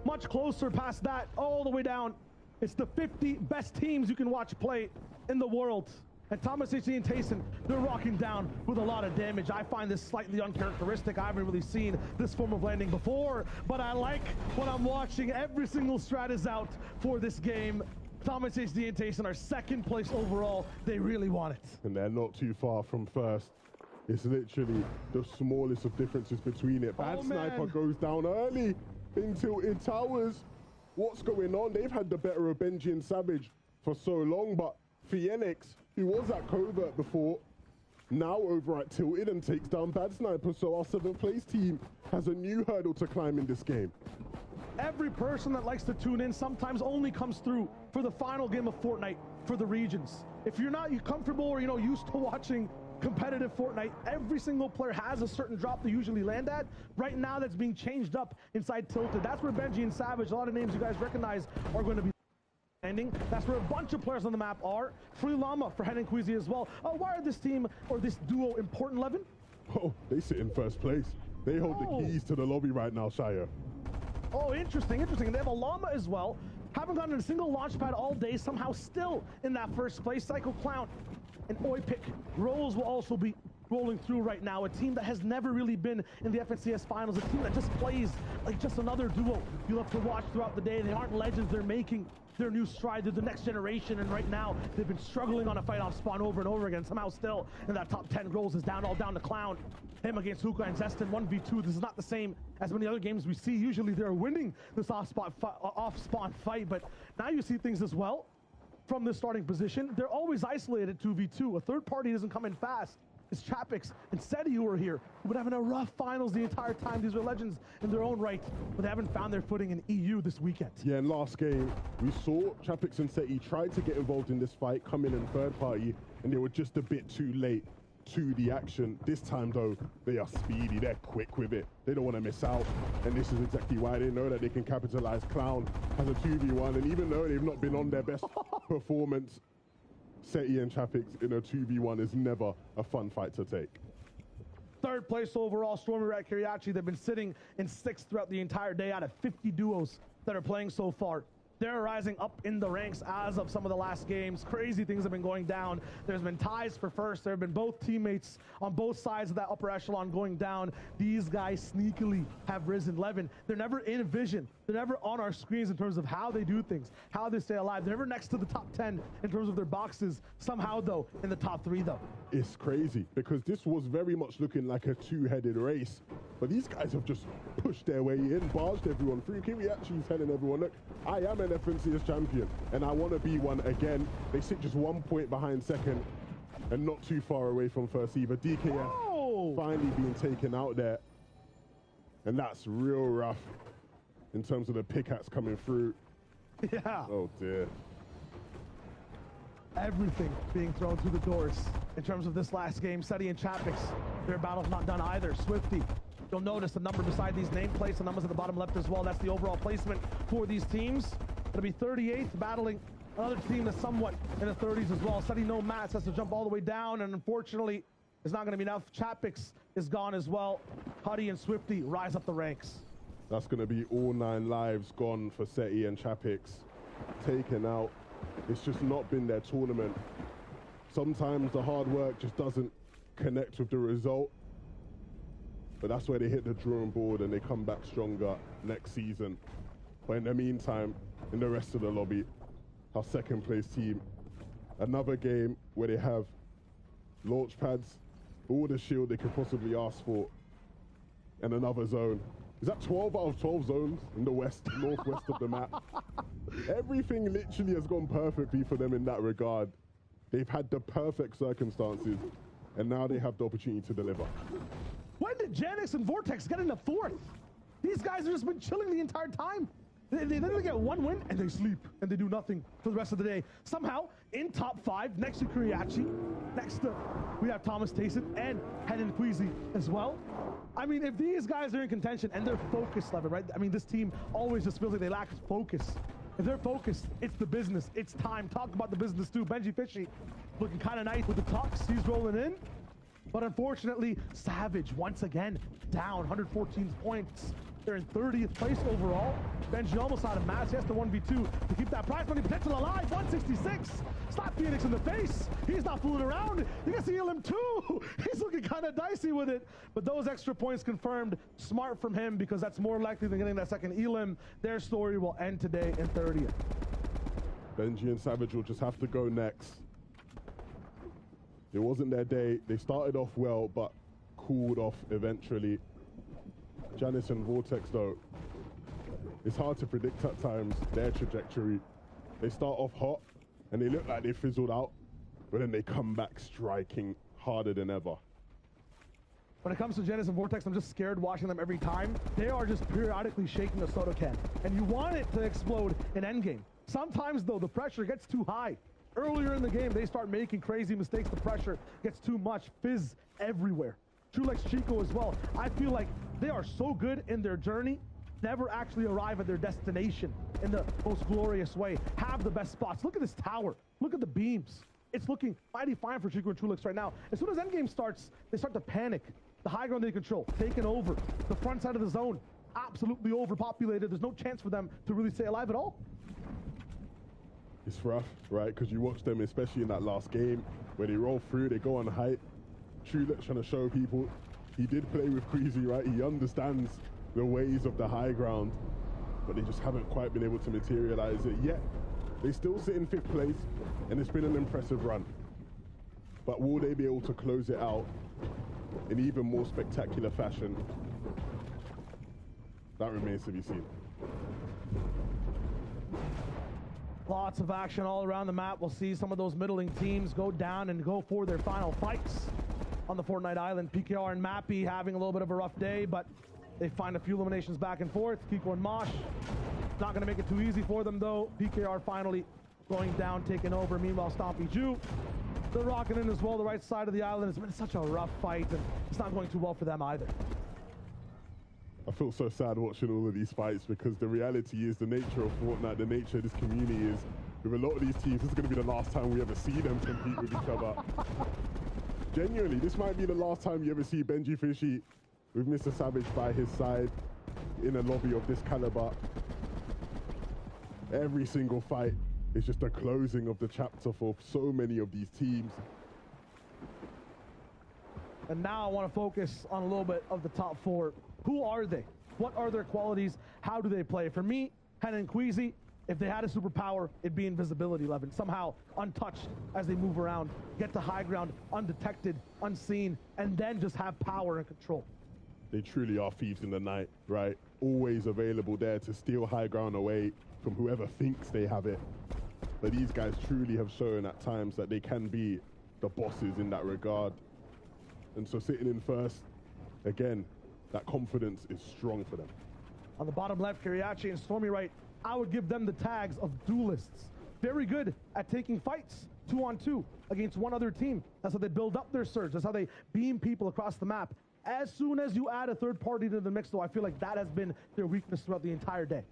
much closer past that, all the way down. It's the 50 best teams you can watch play in the world. And Thomas HC and Tayson, they're rocking down with a lot of damage. I find this slightly uncharacteristic. I haven't really seen this form of landing before, but I like what I'm watching. Every single strat is out for this game. Thomas HD and Tayson are 2nd place overall. They really want it. And they're not too far from first. It's literally the smallest of differences between it. Bad Sniper goes down early in Tilted Towers. What's going on? They've had the better of Benji and Savage for so long, but Phoenix, who was at Covert before, now over at Tilted and takes down Bad Sniper. So our 7th place team has a new hurdle to climb in this game. Every person that likes to tune in sometimes only comes through for the final game of Fortnite for the regions. If you're not comfortable or, used to watching competitive Fortnite, every single player has a certain drop they usually land at. Right now, that's being changed up inside Tilted. That's where Benji and Savage, a lot of names you guys recognize, are going to be landing. That's where a bunch of players on the map are. Free Llama for Hen and Queasy as well. Why are this team or this duo important, Levin? Oh, they sit in first place. They hold the keys to the lobby right now, Shia. Oh, interesting. And they have a Llama as well. Haven't gotten a single launch pad all day, somehow still in that first place. Psycho Clown and Oipic Rose will also be rolling through right now. A team that has never really been in the FNCS finals. A team that just plays like just another duo you love to watch throughout the day. They aren't legends. They're making their new stride. They're the next generation. And right now, they've been struggling on a fight off spawn over and over again. Somehow still in that top 10. Rose is down, all down to Clown. Him against Hookah and Zestin, 1v2. This is not the same as many other games we see. Usually they're winning this off-spawn fight, but now you see things as well from the starting position. They're always isolated 2v2. A third party doesn't come in fast. It's Chapix and Seti who are here. We've been having a rough finals the entire time. These are legends in their own right, but they haven't found their footing in EU this weekend. Yeah, and last game, we saw Chapix and Seti try to get involved in this fight, come in third party, and they were just a bit too late to the action. This time, though, they are speedy. They're quick with it. They don't want to miss out, and this is exactly why they know that they can capitalize. Clown has a 2v1, and even though they've not been on their best performance, Seti and Chapix in a 2v1 is never a fun fight to take. Third place overall, Stormy Rat Kiriachi. They've been sitting in 6th throughout the entire day out of 50 duos that are playing so far. They're rising up in the ranks as of some of the last games. Crazy things have been going down. There's been ties for first. There have been both teammates on both sides of that upper echelon going down. These guys sneakily have risen. Levin, they're never in vision. They're never on our screens in terms of how they do things, how they stay alive. They're never next to the top 10 in terms of their boxes. Somehow, though, in the top 3, though. It's crazy because this was very much looking like a two-headed race. But these guys have just pushed their way in, barged everyone through. Kiriachi's telling everyone, look, I am an FNCS champion, and I want to be one again. They sit just 1 point behind second, and not too far away from first either. DKF finally being taken out there, and that's real rough in terms of the pickaxe coming through. Yeah. Oh, dear. Everything being thrown through the doors in terms of this last game. Seti and Chapix, their battle's not done either. Swifty, you'll notice the number beside these nameplates, the numbers at the bottom left as well. That's the overall placement for these teams. It'll be 38th, battling another team that's somewhat in the 30s as well. Seti no mats, has to jump all the way down, and unfortunately, it's not going to be enough. Chapix is gone as well. Huddy and Swifty rise up the ranks. That's going to be all 9 lives gone for Seti and Chapix. Taken out. It's just not been their tournament. Sometimes the hard work just doesn't connect with the result. But that's where they hit the drawing board and they come back stronger next season. But in the meantime, in the rest of the lobby, our second place team, another game where they have launch pads, all the shield they could possibly ask for, and another zone. Is that 12 out of 12 zones in the west, northwest of the map? Everything literally has gone perfectly for them in that regard. They've had the perfect circumstances, and now they have the opportunity to deliver. When did Janix and Vortex get into 4th? These guys have just been chilling the entire time. They literally get 1 win, and they sleep, and they do nothing for the rest of the day. Somehow, in top 5, next to Kuriachi, next to, we have Thomas Tayson and Henan Queasy as well. I mean, if these guys are in contention, and they're focused, Levin, right? I mean, this team always just feels like they lack focus. If they're focused, it's the business, it's time. Talk about the business, too. Benji Fishy looking kind of nice with the tux. He's rolling in. But unfortunately, Savage, once again, down 114 points. They're in 30th place overall. Benji almost out of match. He has to 1v2 to keep that prize money potential alive. 166. Slap Phoenix in the face. He's not fooling around. You can see him too. He's looking kind of dicey with it. But those extra points confirmed. Smart from him because that's more likely than getting that second elim. Their story will end today in 30th. Benji and Savage will just have to go next. It wasn't their day. They started off well, but cooled off eventually. Janice and Vortex, though, it's hard to predict at times their trajectory. They start off hot, and they look like they fizzled out, but then they come back striking harder than ever. When it comes to Janice and Vortex, I'm just scared watching them every time. They are just periodically shaking the soda can, and you want it to explode in endgame. Sometimes, though, the pressure gets too high. Earlier in the game, they start making crazy mistakes. The pressure gets too much. Fizz everywhere. True like Chico as well. I feel like they are so good in their journey, never actually arrive at their destination in the most glorious way. Have the best spots. Look at this tower. Look at the beams. It's looking mighty fine for Chico and Trulix right now. As soon as endgame starts, they start to panic. The high ground they control, taken over. The front side of the zone, absolutely overpopulated. There's no chance for them to really stay alive at all. It's rough, right? Because you watch them, especially in that last game, where they roll through, they go on height. Trulix trying to show people he did play with Queasy, right? He understands the ways of the high ground, but they just haven't quite been able to materialize it yet. They still sit in 5th place, and it's been an impressive run. But will they be able to close it out in even more spectacular fashion? That remains to be seen. Lots of action all around the map. We'll see some of those middling teams go down and go for their final fights. on the Fortnite island. PKR and Mappy having a little bit of a rough day, but they find a few eliminations back and forth. Kiko and Mosh, not going to make it too easy for them, though. PKR finally going down, taking over. Meanwhile, Stompy Jew, they're rocking in as well. The right side of the island. It's been such a rough fight, and it's not going too well for them either. I feel so sad watching all of these fights because the reality is the nature of Fortnite, the nature of this community is with a lot of these teams, this is going to be the last time we ever see them compete with each other. Genuinely, this might be the last time you ever see Benji Fishy with Mr. Savage by his side in a lobby of this caliber. Every single fight is just a closing of the chapter for so many of these teams. And now I want to focus on a little bit of the top four. Who are they? What are their qualities? How do they play? For me, Hen and Queasy, if they had a superpower, it'd be invisibility, Levin. Somehow untouched as they move around, get to high ground, undetected, unseen, and then just have power and control. They truly are thieves in the night, right? Always available there to steal high ground away from whoever thinks they have it. But these guys truly have shown at times that they can be the bosses in that regard. And so sitting in first, again, that confidence is strong for them. On the bottom left, Kiriachi and Stormy right, I would give them the tags of duelists. Very good at taking fights 2-on-2 against one other team. That's how they build up their surge. That's how they beam people across the map. As soon as you add a third party to the mix, though, I feel like that has been their weakness throughout the entire day.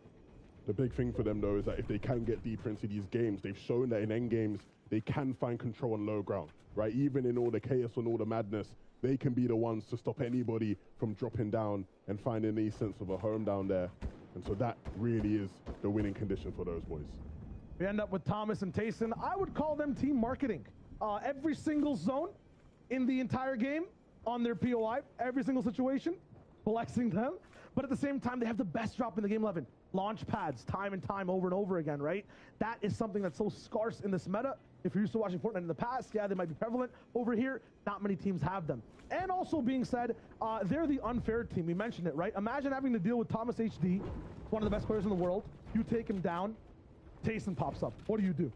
The big thing for them, though, is that if they can get deeper into these games, they've shown that in end games, they can find control on low ground, right? Even in all the chaos and all the madness, they can be the ones to stop anybody from dropping down and finding any sense of a home down there. And so that really is the winning condition for those boys. We end up with Thomas and Tayson. I would call them team marketing. Every single zone in the entire game on their POI, every single situation, flexing them. But at the same time, they have the best drop in the game, 11. Launch pads, time and time, over and over again, right? That is something that's so scarce in this meta. If you're used to watching Fortnite in the past, yeah, they might be prevalent. Over here, not many teams have them. And also being said, they're the unfair team. We mentioned it, right? Imagine having to deal with Thomas HD, one of the best players in the world. You take him down, Tayson pops up. What do?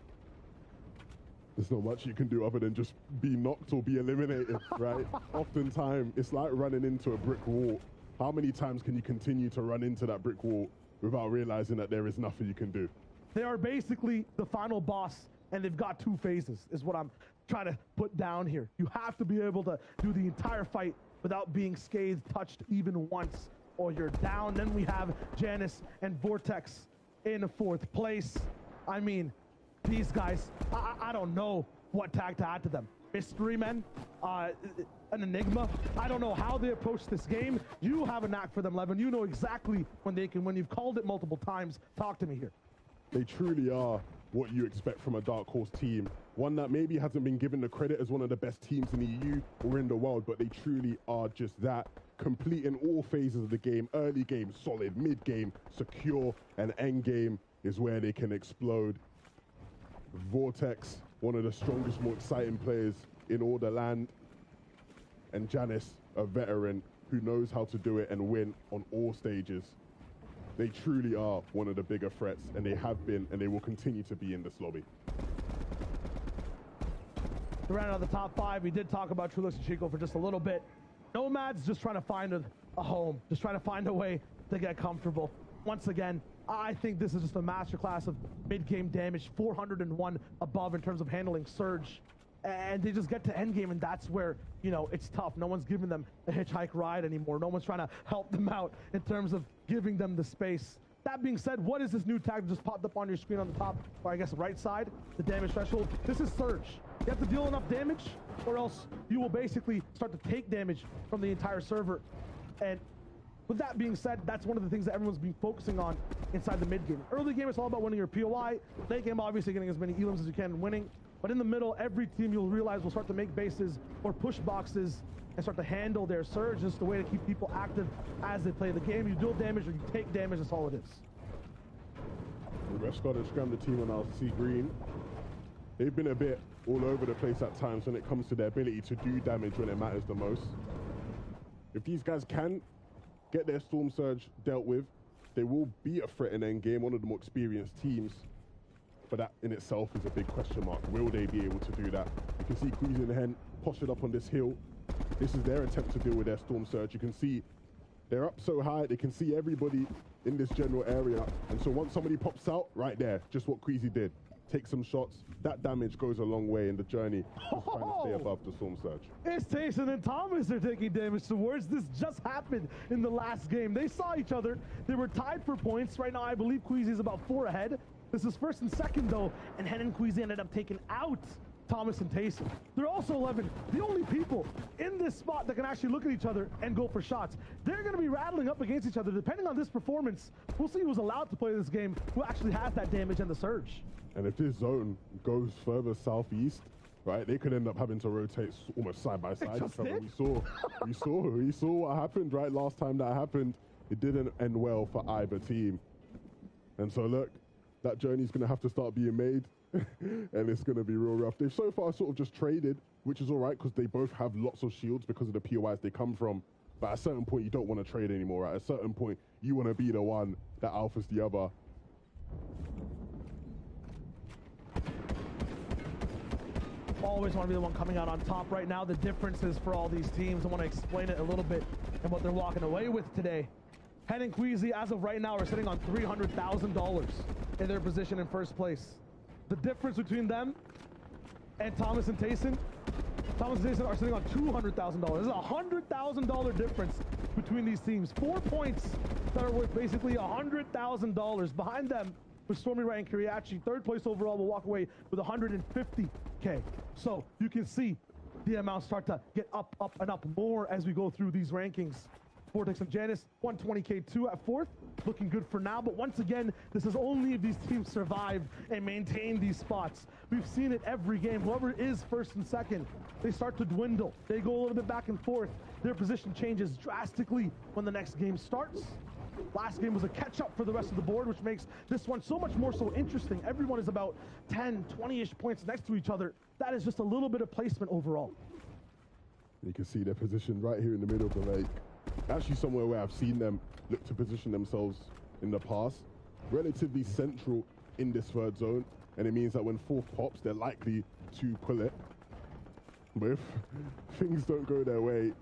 There's not much you can do other than just be knocked or be eliminated, right? Oftentimes, it's like running into a brick wall. How many times can you continue to run into that brick wall without realizing that there is nothing you can do? They are basically the final boss, and they've got 2 phases, is what I'm trying to put down here. You have to be able to do the entire fight without being scathed, touched even once, or you're down. Then we have Janice and Vortex in 4th place. I mean, these guys, I don't know what tag to add to them. Mystery men, an enigma. I don't know how they approach this game. You have a knack for them, Levin. You know exactly when they can win. You've called it multiple times. Talk to me here. They truly are what you expect from a Dark Horse team. One that maybe hasn't been given the credit as one of the best teams in the EU or in the world, but they truly are just that. Completing all phases of the game. Early game, solid. Mid game, secure. And end game is where they can explode. Vortex, one of the strongest, more exciting players in all the land. And Janice, a veteran who knows how to do it and win on all stages. They truly are one of the bigger threats, and they have been, and they will continue to be in this lobby. To round out the top 5, we did talk about Trulix and Chico for just a little bit. Nomads just trying to find a home, just trying to find a way to get comfortable. Once again, I think this is just a masterclass of mid-game damage, 401 above in terms of handling Surge. And they just get to endgame, and that's where, you know, it's tough. No one's giving them a hitchhike ride anymore. No one's trying to help them out in terms of giving them the space. That being said, what is this new tag that just popped up on your screen on the top, or I guess right side, the damage threshold? This is Surge. You have to deal enough damage, or else you will basically start to take damage from the entire server. And with that being said, that's one of the things that everyone's been focusing on inside the mid game. Early game, it's all about winning your POI. Late game, obviously getting as many elims as you can and winning. But in the middle, every team you'll realize will start to make bases or push boxes and start to handle their surge. Just a way to keep people active as they play the game. You deal damage or you take damage, that's all it is. The ref squad and scram the team on RC Green. They've been a bit all over the place at times when it comes to their ability to do damage when it matters the most. If these guys can get their Storm Surge dealt with, they will be a threat in endgame, one of the more experienced teams. But that in itself is a big question mark. Will they be able to do that? You can see Queasy and Hen postured up on this hill. This is their attempt to deal with their storm surge. You can see they're up so high, they can see everybody in this general area. And so once somebody pops out, right there, just what Queasy did. Take some shots. That damage goes a long way in the journey. Just trying to stay above the storm surge. It's Tayson and Thomas are taking damage towards. This just happened in the last game. They saw each other. They were tied for points. Right now, I believe Queasy is about 4 ahead. This is first and second, though, and Hen and Queasy ended up taking out Thomas and Tayson. They're also 11, the only people in this spot that can actually look at each other and go for shots. They're going to be rattling up against each other. Depending on this performance, we'll see who's allowed to play this game, who actually has that damage and the surge. And if this zone goes further southeast, right, they could end up having to rotate almost side by side. We saw what happened, right? Last time that happened, it didn't end well for either team. And so look, that journey's going to have to start being made, and it's going to be real rough. They've so far sort of just traded, which is all right because they both have lots of shields because of the POIs they come from. But at a certain point, you don't want to trade anymore, right? At a certain point, you want to be the one that alphas the other. Always want to be the one coming out on top. Right now, the differences for all these teams, I want to explain it a little bit and what they're walking away with today. Hen and Queasy, as of right now, are sitting on $300,000 in their position in first place. The difference between them and Thomas and Tayson are sitting on $200,000. There's a $100,000 difference between these teams. 4 points that are worth basically $100,000. Behind them with Stormy Ray and Kiriachi, third place overall, will walk away with $150K. So you can see the amounts start to get up, and up more as we go through these rankings. Vortex and Janice, 120K2 at fourth, looking good for now. But once again, this is only if these teams survive and maintain these spots. We've seen it every game. Whoever is first and second, they start to dwindle. They go a little bit back and forth. Their position changes drastically when the next game starts. Last game was a catch-up for the rest of the board, which makes this one so much more so interesting. Everyone is about 10, 20-ish points next to each other. That is just a little bit of placement overall. You can see their position right here in the middle of the lake. Actually somewhere where I've seen them look to position themselves in the past. Relatively central in this third zone, and it means that when fourth pops, they're likely to pull it. But if things don't go their way,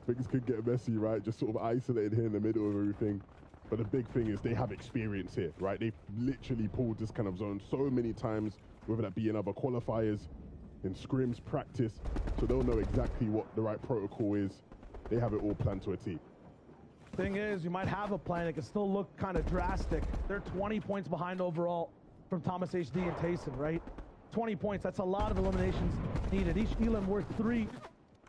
things could get messy, right? Just sort of isolated here in the middle of everything. But the big thing is they have experience here, right? They've literally pulled this kind of zone so many times, whether that be in other qualifiers, in scrims, practice, so they'll know exactly what the right protocol is. They have it all planned to a T. Thing is, you might have a plan. It can still look kind of drastic. They're 20 points behind overall from Thomas HD and Tayson, right? 20 points, that's a lot of eliminations needed. Each elim worth 3.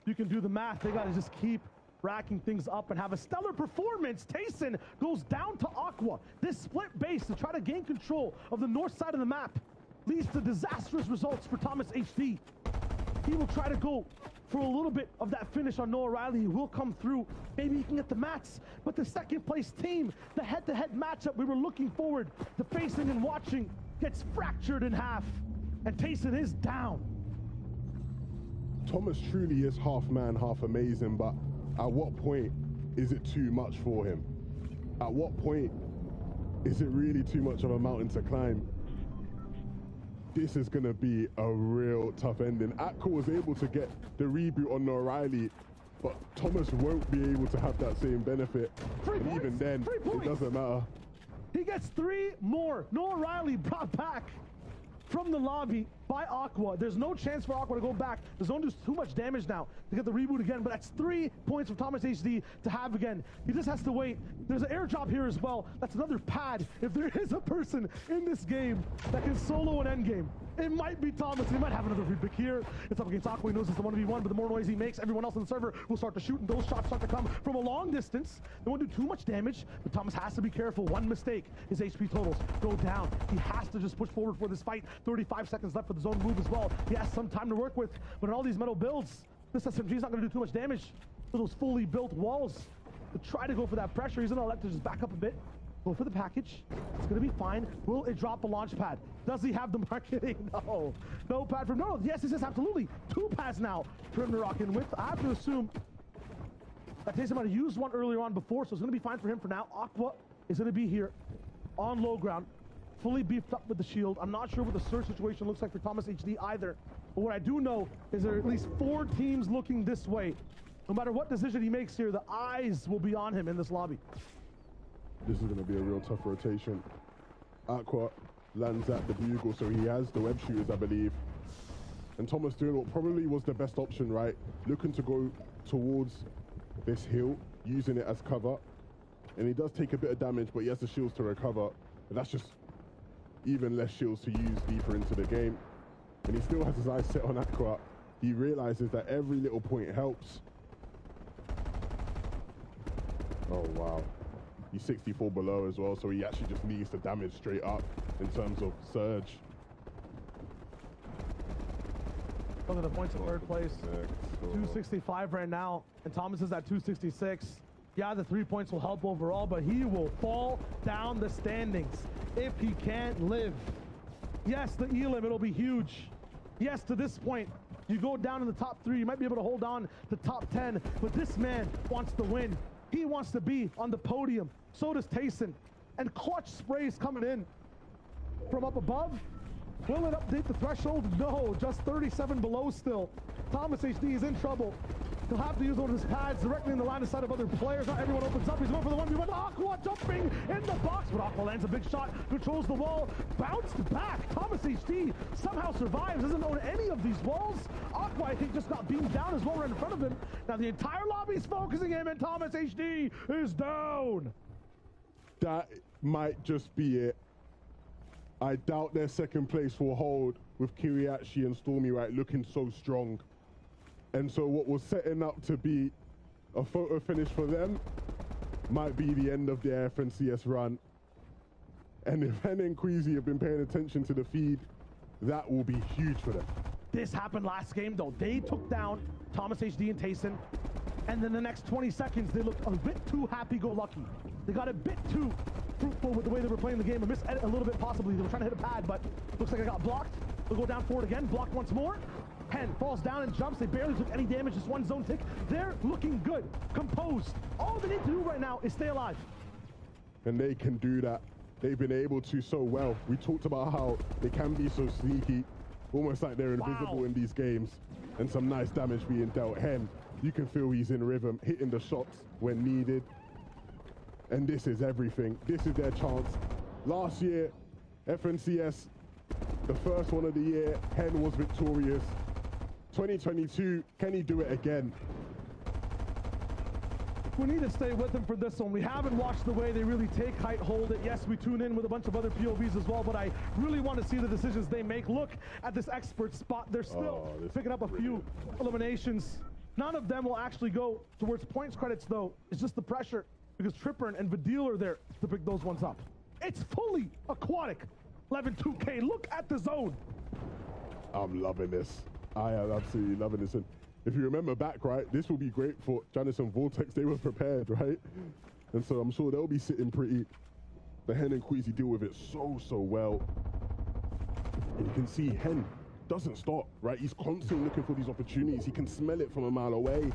You can do the math. They got to just keep racking things up and have a stellar performance. Tayson goes down to Aqua. This split base to try to gain control of the north side of the map leads to disastrous results for Thomas HD. He will try to go for a little bit of that finish on Noah Riley. He will come through. Maybe he can get the mats. But the second place team, the head-to-head matchup we were looking forward to facing and watching, gets fractured in half. And Tayson is down. Thomas truly is half man, half amazing, but at what point is it too much for him? At what point is it really too much of a mountain to climb? This is going to be a real tough ending. Aqua was able to get the reboot on O'Reilly, but Thomas won't be able to have that same benefit. And even then, it doesn't matter. He gets 3 more. Noah Riley brought back from the lobby by Aqua. There's no chance for Aqua to go back. The zone does too much damage now to get the reboot again, but that's 3 points from Thomas HD to have again. He just has to wait. There's an airdrop here as well. That's another pad. If there is a person in this game that can solo an endgame, it might be Thomas. He might have another repick here. It's up against Aqua. He knows it's the 1v1, but the more noise he makes, everyone else on the server will start to shoot, and those shots start to come from a long distance. They won't do too much damage, but Thomas has to be careful. One mistake, his HP totals go down. He has to just push forward for this fight. 35 seconds left for the zone move as well. He has some time to work with, but in all these metal builds, this SMG is not going to do too much damage to those fully built walls. To try to go for that pressure, he's going to elect to just back up a bit. Go for the package. It's going to be fine. Will it drop a launch pad? Does he have the marketing? No. No pad for him. No, yes, yes, absolutely. 2 pads now for him to rock in with. I have to assume that Tayson might have used one earlier on before, so it's going to be fine for him for now. Aqua is going to be here on low ground, fully beefed up with the shield. I'm not sure what the surge situation looks like for Thomas HD either. But what I do know is there are at least 4 teams looking this way. No matter what decision he makes here, the eyes will be on him in this lobby. This is going to be a real tough rotation. Aqua lands at the bugle, so he has the web shooters, I believe. And Thomas doing what probably was the best option, right? Looking to go towards this hill, using it as cover. And he does take a bit of damage, but he has the shields to recover. And that's just even less shields to use deeper into the game. And he still has his eyes set on Aqua. He realizes that every little point helps. Oh, wow. He's 64 below as well, so he actually just needs to damage straight up in terms of surge. Look at the points in third place. 265 right now, and Thomas is at 266. Yeah, the 3 points will help overall, but he will fall down the standings if he can't live. Yes, the elim, it'll be huge. Yes, to this point, you go down in the top 3, you might be able to hold on to top 10, but this man wants to win. He wants to be on the podium. So does Tayson. And clutch sprays coming in from up above. Will it update the threshold? No, just 37 below still. Thomas HD is in trouble. He'll have to use one of his pads directly in the line of sight of other players. Not everyone opens up. He's going for the 1v1. Aqua jumping in the box, but Aqua lands a big shot, controls the wall, bounced back. Thomas HD somehow survives, doesn't own any of these walls. Aqua, I think, just got beamed down as well right in front of him. Now the entire lobby is focusing him, and Thomas HD is down. That might just be it. I doubt their second place will hold with Kiriachi and Stormy right looking so strong. And so what was setting up to be a photo finish for them might be the end of their FNCS run. And if Hen and Queasy have been paying attention to the feed, that will be huge for them. This happened last game though. They took down Thomas HD and Tayson, and then the next 20 seconds they looked a bit too happy-go-lucky. They got a bit too fruitful with the way they were playing the game. A misedit a little bit possibly. They were trying to hit a pad, but looks like I got blocked. They'll go down for it again, blocked once more. Hen falls down and jumps. They barely took any damage, just one zone tick. They're looking good, composed. All they need to do right now is stay alive. And they can do that. They've been able to so well. We talked about how they can be so sneaky, almost like they're invisible in these games. And some nice damage being dealt. Hen, you can feel he's in rhythm, hitting the shots when needed. And this is everything. This is their chance. Last year, FNCS, the first one of the year, Hen was victorious. 2022, can he do it again? We need to stay with them for this one. We haven't watched the way they really take height, hold it. Yes, we tune in with a bunch of other POVs as well, but I really want to see the decisions they make. Look at this expert spot. They're still picking up a few eliminations. None of them will actually go towards points credits, though. It's just the pressure, because Tripper and Vidil are there to pick those ones up. It's fully aquatic. 11-2K, look at the zone. I'm loving this. I am absolutely loving this. And if you remember back, right, this will be great for Janice and Vortex. They were prepared, right? And so I'm sure they'll be sitting pretty. The Hen and Queasy deal with it so well. And you can see Hen doesn't stop, right? He's constantly looking for these opportunities. He can smell it from a mile away.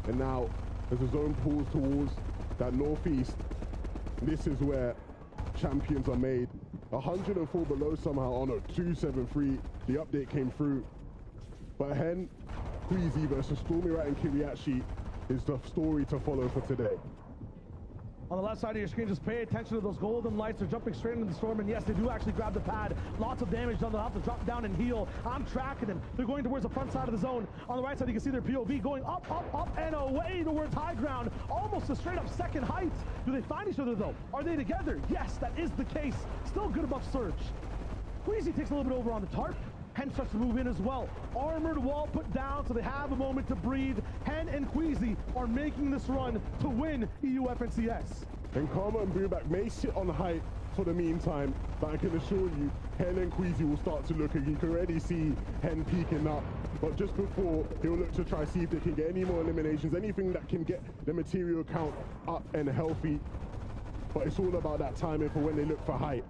And now, as the zone pulls towards that northeast, this is where champions are made. 104 below somehow. Oh no, 273. The update came through. But Hen, Queasy versus Stormy Rat and Kiriachi is the story to follow for today. On the left side of your screen, just pay attention to those golden lights. They're jumping straight into the storm, and yes, they do actually grab the pad. Lots of damage done. They'll have to drop down and heal. I'm tracking them. They're going towards the front side of the zone. On the right side, you can see their POV going up, and away towards high ground. Almost a straight-up second height. Do they find each other, though? Are they together? Yes, that is the case. Still good above Surge. Queasy takes a little bit over on the tarp. Hen starts to move in as well. Armored wall put down, so they have a moment to breathe. Hen and Queasy are making this run to win EU FNCS. And Karma and Booback may sit on height for the meantime, but I can assure you, Hen and Queasy will start to look, and you can already see Hen peeking up. But just before, he'll look to try see if they can get any more eliminations, anything that can get the material count up and healthy. But it's all about that timing for when they look for height.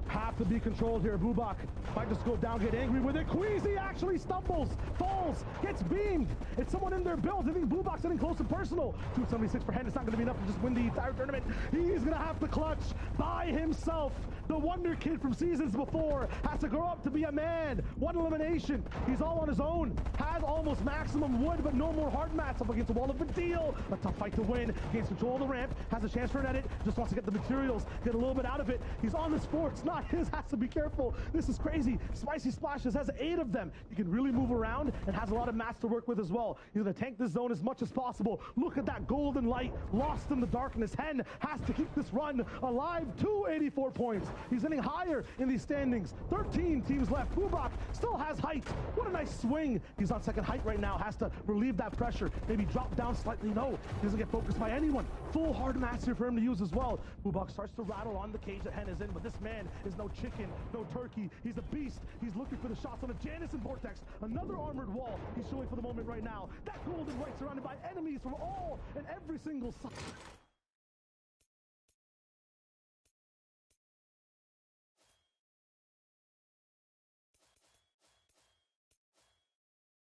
Have to be controlled here. Bubak might just go down, get angry with it. Queasy actually stumbles, falls, gets beamed. It's someone in their build. I think Bubak's getting close and personal. 276 for Hen. It's not going to be enough to just win the entire tournament. He's going to have to clutch by himself. The Wonder Kid from seasons before has to grow up to be a man. One elimination. He's all on his own. Has almost maximum wood, but no more hard mats up against the wall of Ventil. A tough fight to win. Gains control of the ramp. Has a chance for an edit. Just wants to get the materials. Get a little bit out of it. He's on this floor. It's not his. Has to be careful. This is crazy. Spicy Splashes has 8 of them. He can really move around and has a lot of mats to work with as well. He's going to tank this zone as much as possible. Look at that golden light. Lost in the darkness. Hen has to keep this run alive. 284 points. He's hitting higher in these standings. 13 teams left. Bubak still has height. What a nice swing. He's on second height right now. Has to relieve that pressure. Maybe drop down slightly. No, he doesn't get focused by anyone. Full hard mats here for him to use as well. Bubak starts to rattle on the cage that Hen is in, but this man is no chicken, no turkey. He's a beast. He's looking for the shots on a Janus and Vortex. Another armored wall he's showing for the moment right now. That golden light surrounded by enemies from all and every single side.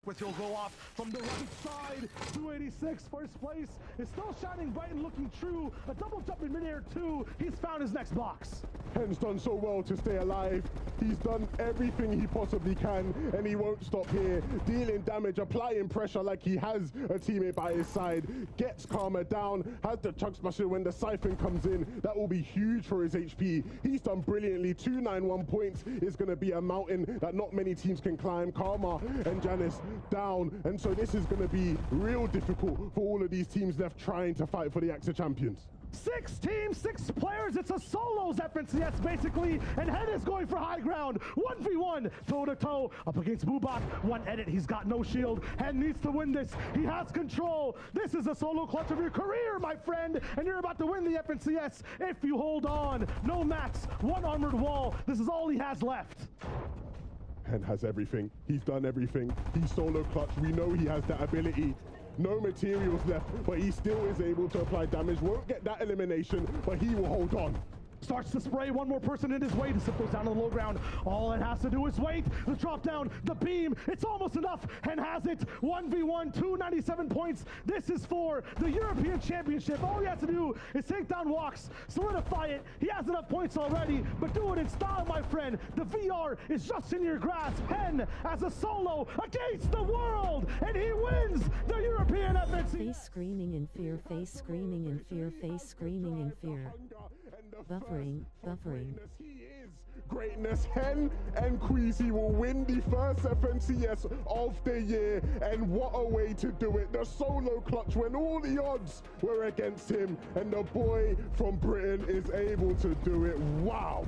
Which will go off from the right side. 286, first place is still shining bright and looking true. A double jump in midair too. He's found his next box. Hen's done so well to stay alive. He's done everything he possibly can, and he won't stop here. Dealing damage, applying pressure like he has a teammate by his side. Gets Karma down, has the chug smasher when the siphon comes in. That will be huge for his HP. He's done brilliantly. 291 points is going to be a mountain that not many teams can climb. Karma and Janus down, and so this is going to be real difficult for all of these teams left trying to fight for the AXA champions. 6 teams, 6 players. It's a solos FNCS basically, and Hen is going for high ground. 1v1, toe to toe, up against Bubak. One edit, he's got no shield. Hen needs to win this. He has control. This is a solo clutch of your career, my friend, and you're about to win the FNCS if you hold on. No mats, one armored wall. This is all he has left. Hen has everything. He's done everything. He's solo clutch. We know he has that ability. No materials left, but he still is able to apply damage. Won't get that elimination, but he will hold on. Starts to spray one more person in his way to sit those down on the low ground. All it has to do is wait. The drop down, the beam, it's almost enough. And has it. 1v1, 297 points. This is for the European Championship. All he has to do is take down Walks, solidify it. He has enough points already, but do it in style, my friend. The VR is just in your grasp. Hen as a solo against the world, and he wins the European FNC. Face screaming in fear, face screaming in fear, face screaming in fear. Buffering, buffering. He is greatness. Hen and Queasy will win the first FNCS of the year, and what a way to do it. The solo clutch when all the odds were against him, and the boy from Britain is able to do it. Wow.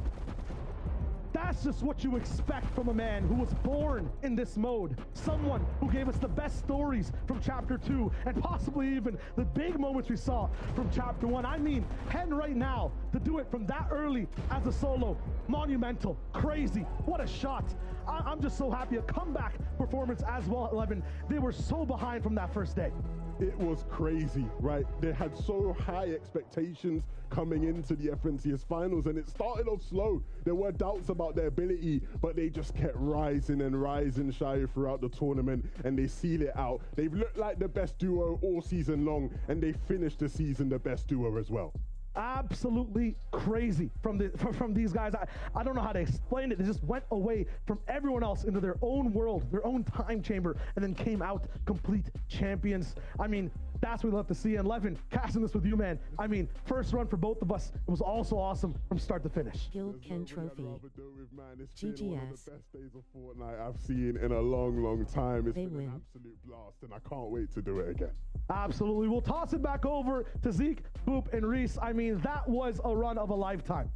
That's just what you expect from a man who was born in this mode. Someone who gave us the best stories from Chapter 2 and possibly even the big moments we saw from Chapter 1. I mean, Hen right now, to do it from that early as a solo, monumental, crazy, what a shot. I'm just so happy. A comeback performance as well at 11. They were so behind from that first day. It was crazy, right? They had so high expectations coming into the FNCS finals, and it started off slow. There were doubts about their ability, but they just kept rising and rising shy throughout the tournament, and they seal it out. They've looked like the best duo all season long, and they finished the season the best duo as well. Absolutely crazy from these guys. I don't know how to explain it. They just went away from everyone else into their own world, their own time chamber, and then came out complete champions. I mean, that's what we love to see. And Levin, casting this with you, man. I mean, first run for both of us. It was also awesome from start to finish. Guild Ken Trophy. It's been one of the best days of Fortnite I've seen in a long, long time. It's been an absolute blast, and I can't wait to do it again. Absolutely. We'll toss it back over to Zeke, Boop, and Reese. I mean, that was a run of a lifetime.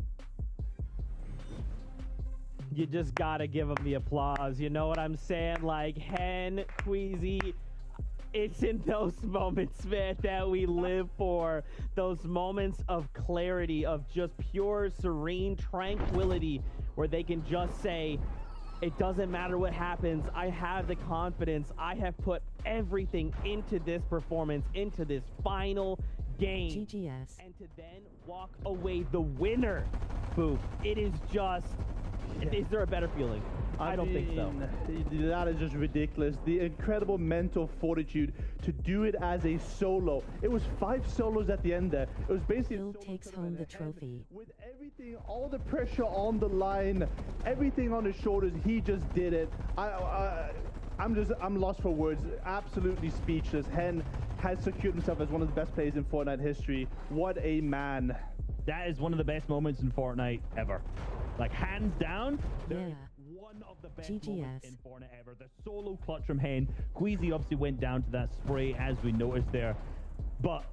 You just gotta give them the applause. You know what I'm saying? Like, Hen, Queasy, it's in those moments, man, that we live for. Those moments of clarity, of just pure, serene tranquility, where they can just say, it doesn't matter what happens. I have the confidence. I have put everything into this performance, into this final game. GGS. And to then walk away the winner, Boop. It is just Is there a better feeling? I don't think so. That is just ridiculous. The incredible mental fortitude to do it as a solo. It was 5 solos at the end there. It was basically Phil takes home the trophy. with everything, all the pressure on the line, everything on his shoulders. He just did it. I'm lost for words. Absolutely speechless. Hen has secured himself as one of the best players in Fortnite history. What a man. That is one of the best moments in Fortnite ever. Like, hands down, Yeah. one of the best GGS. moments in Fortnite ever. The solo clutch from Hen. Queasy obviously went down to that spray, as we noticed there. But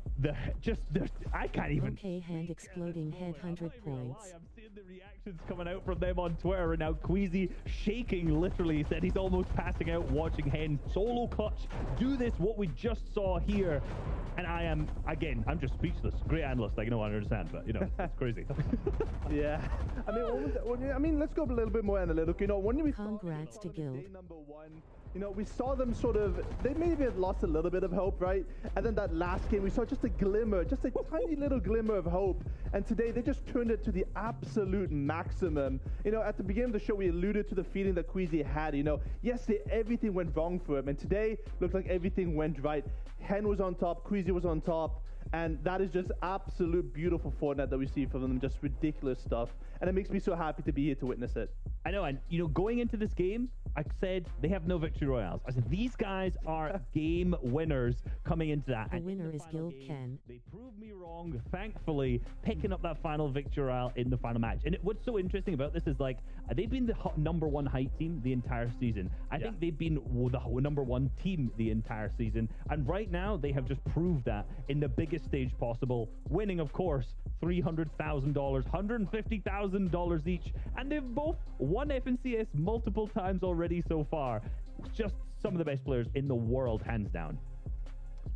I can't even. Okay, hand exploding head 100 points. I'm seeing the reactions coming out from them on Twitter right now. Queasy shaking, literally said he's almost passing out watching Hen solo clutch do this, what we just saw here. And I am, again, I'm just speechless. Great analyst, I don't understand, but it's crazy. Yeah. I mean, let's go a little bit more analytical. When we Congrats to Guild. day number 1, we saw them sort of, they maybe had lost a little bit of hope, right? And then that last game, we saw just a glimmer, just a tiny little glimmer of hope. And today, they just turned it to the absolute maximum. At the beginning of the show, we alluded to the feeling that Queasy had. Yesterday, everything went wrong for him. And today, looked like everything went right. Hen was on top, Queasy was on top. And that is just absolute beautiful Fortnite that we see from them. Just ridiculous stuff. And it makes me so happy to be here to witness it. I know, and going into this game, I said they have no victory royales. I said these guys are game winners coming into that. The And in winner is final Guild game, Ken. They proved me wrong, thankfully, picking up that final victory royale in the final match. And what's so interesting about this is, like, they've been the number 1 hype team the entire season. I think they've been the number 1 team the entire season. And right now, they have just proved that in the biggest stage possible, winning, of course, $300,000, $150,000 each, and they've both won FNCS multiple times already so far. Just some of the best players in the world, hands down.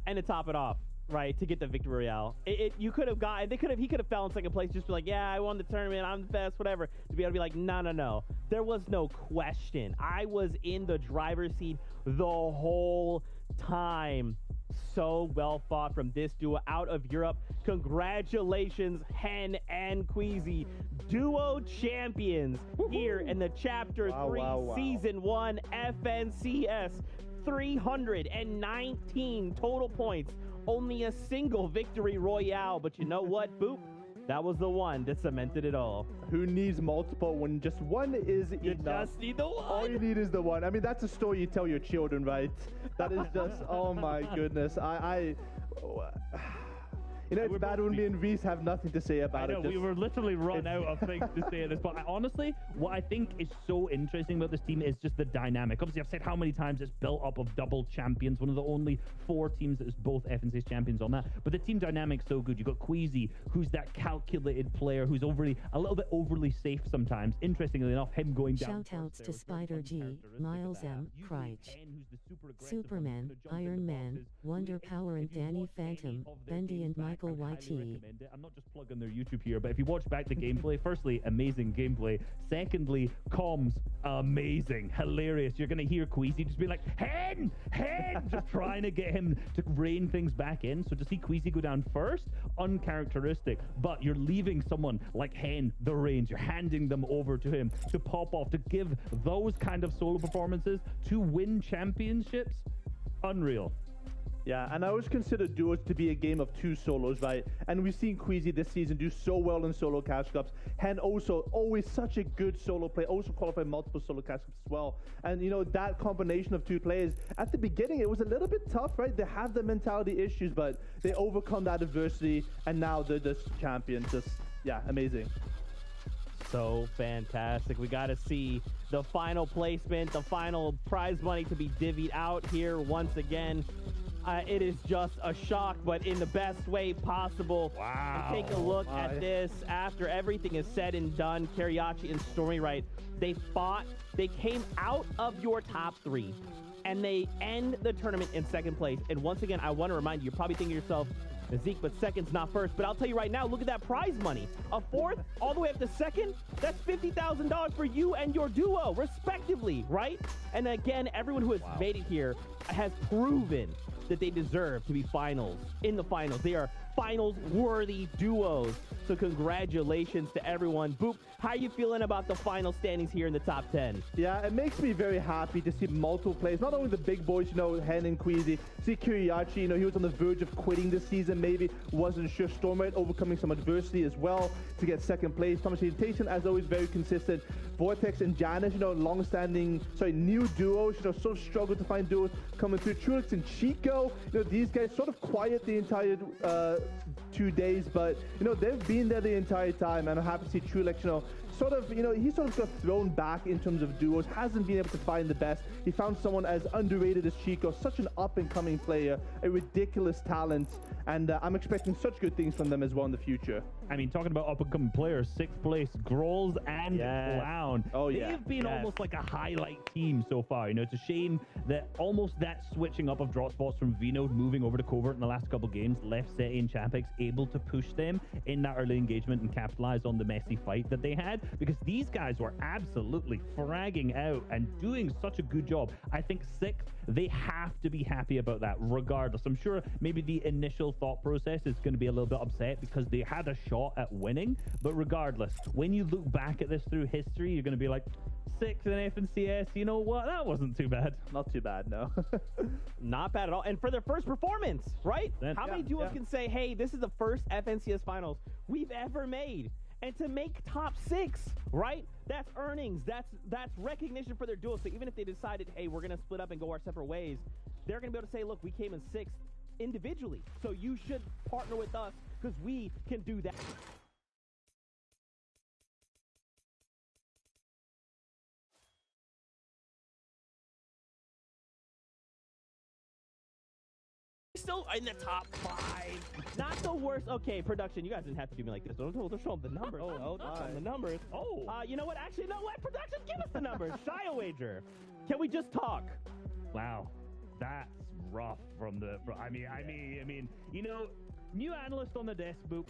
And to top it off, right, to get the victory royale, he could have fell in second place, just be like, yeah, I won the tournament, I'm the best, whatever. To be able to be like, no. There was no question. I was in the driver's seat the whole time. So well fought from this duo out of Europe. Congratulations, Hen and Queasy, duo champions here in the Chapter 3 Season 1 FNCS. 319 total points. Only a single victory royale, but you know what, Boop? That was the one that cemented it all. Who needs multiple when just one is enough? You just need the one. All you need is the one. I mean, that's a story you tell your children, right? That is just, oh my goodness. It's bad when me and Reese have nothing to say about it. We were literally run out of things to say at this point. Honestly, what I think is so interesting about this team is just the dynamic. Obviously, I've said how many times it's built up of double champions, one of the only 4 teams that is both FNCS champions on that. But the team dynamic's so good. You've got Queasy, who's that calculated player who's a little bit overly safe sometimes. Interestingly enough, him going down. Shoutouts to Spider G, Miles M, Cryche, Superman, Iron Man, Wonder Power and Danny Phantom, Bendy and Michael YT. I'm not just plugging their YouTube here, but if you watch back the gameplay, firstly, amazing gameplay. Secondly, comms, amazing, hilarious. You're going to hear Queasy just be like, Hen! Just trying to get him to rein things back in. So to see Queasy go down first, uncharacteristic. But you're leaving someone like Hen the reins. You're handing them over to him to pop off, to give those kind of solo performances, to win championships. Unreal. Yeah, and I always consider duos to be a game of 2 solos, right? And we've seen Queasy this season do so well in solo cash cups. Hen also always such a good solo player, also qualified multiple solo cash cups as well. And that combination of 2 players, at the beginning it was a little bit tough, right? They have the mentality issues, but they overcome that adversity, and now they're just champions. Just, yeah, amazing. So fantastic. We got to see the final placement, the final prize money to be divvied out here once again. It is just a shock, but in the best way possible. Wow. And take a look at this. After everything is said and done, Kariachi and Stormy, right, they fought. They came out of your top 3, and they end the tournament in 2nd place. And once again, I want to remind you, you're probably thinking to yourself, Zeke, but 2nd's not 1st. But I'll tell you right now, look at that prize money. A 4th, all the way up to 2nd, that's $50,000 for you and your duo, respectively, right? And again, everyone who has made it here has proven that they deserve to be in the finals. They are finals-worthy duos. So congratulations to everyone. Boop, how are you feeling about the final standings here in the top 10? Yeah, it makes me very happy to see multiple players, not only the big boys, Hen and Queasy, see Kiriachi, he was on the verge of quitting this season, maybe wasn't sure. Stormlight overcoming some adversity as well to get second place. Thomas Tayson, as always, very consistent. Vortex and Janice, new duos, sort of struggled to find duos coming through. Trulix and Chico, these guys sort of quiet the entire 2 days, but they've been there the entire time, and I'm happy to see Trulix, he sort of got thrown back in terms of duos, hasn't been able to find the best. He found someone as underrated as Chico, such an up-and-coming player, a ridiculous talent, and I'm expecting such good things from them as well in the future. I mean, talking about up-and-coming players, 6th place, Grolls and Clown. Oh, yeah. They've been almost like a highlight team so far. It's a shame that almost that switching up of drop spots from Vino moving over to Covert in the last couple games left Seti and Chapix able to push them in that early engagement and capitalize on the messy fight that they had, because these guys were absolutely fragging out and doing such a good job. I think 6th, they have to be happy about that regardless. I'm sure maybe the initial thought process is going to be a little bit upset because they had a shot at winning, but regardless, when you look back at this through history, you're going to be like, 6th in FNCS, you know what? That wasn't too bad. Not too bad, no. Not bad at all. And for their first performance, right? How many duos can say, hey, this is the first FNCS finals we've ever made? And to make top 6, right? That's earnings. That's recognition for their duos. So even if they decided, hey, we're going to split up and go our separate ways, they're going to be able to say, look, we came in 6th individually. So you should partner with us because we can do that. Still in the top 5. Not the worst. Okay, production, you guys didn't have to do me like this. Don't show them the numbers. Don't show them the numbers. You know what? Actually, no, what? Production, give us the numbers. Shy wager. Can we just talk? Wow, that's rough from the. I mean, new analyst on the desk, Boop.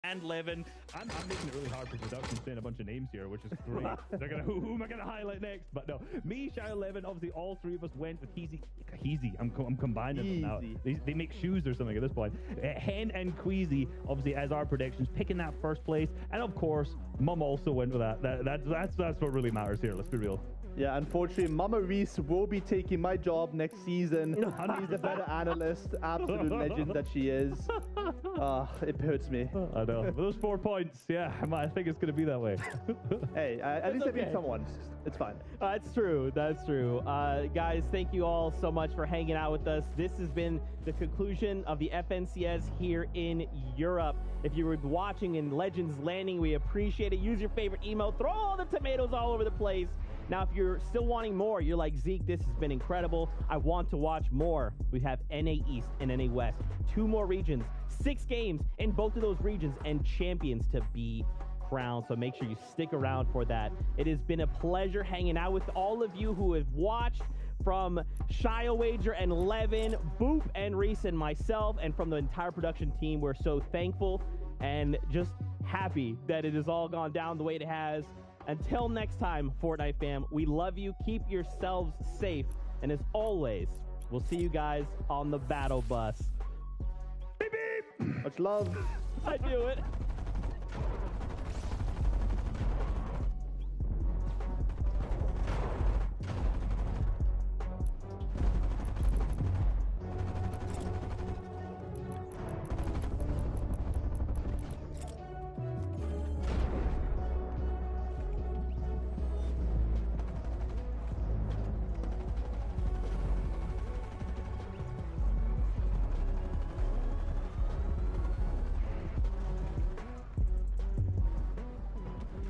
And Levin. I'm making it really hard for production saying a bunch of names here, which is great. They're gonna who am I gonna highlight next? But no, me, Shy, Levin. Obviously, all 3 of us went with Heezy. I'm combining them now. They make shoes or something at this point. Hen and Queasy, obviously, as our predictions, picking that first place, and of course, Mum also went with that. That's what really matters here. Let's be real. Yeah, unfortunately, Mama Reese will be taking my job next season. She's a better analyst, absolute legend that she is. It hurts me. I know. Those 4 points, yeah, I think it's going to be that way. Hey, at least I beat someone. It's fine. That's true. That's true. Guys, thank you all so much for hanging out with us. This has been the conclusion of the FNCS here in Europe. If you were watching in Legends Landing, we appreciate it. Use your favorite emote. Throw all the tomatoes all over the place. Now, if you're still wanting more, you're like, Zeke, this has been incredible. I want to watch more. We have NA East and NA West. 2 more regions, 6 games in both of those regions, and champions to be crowned. So make sure you stick around for that. It has been a pleasure hanging out with all of you who have watched, from Shia Wager and Levin, Boop and Reese and myself, and from the entire production team. We're so thankful and just happy that it has all gone down the way it has. Until next time, Fortnite fam, we love you. Keep yourselves safe. And as always, we'll see you guys on the battle bus. Beep, beep. Much love. I do it.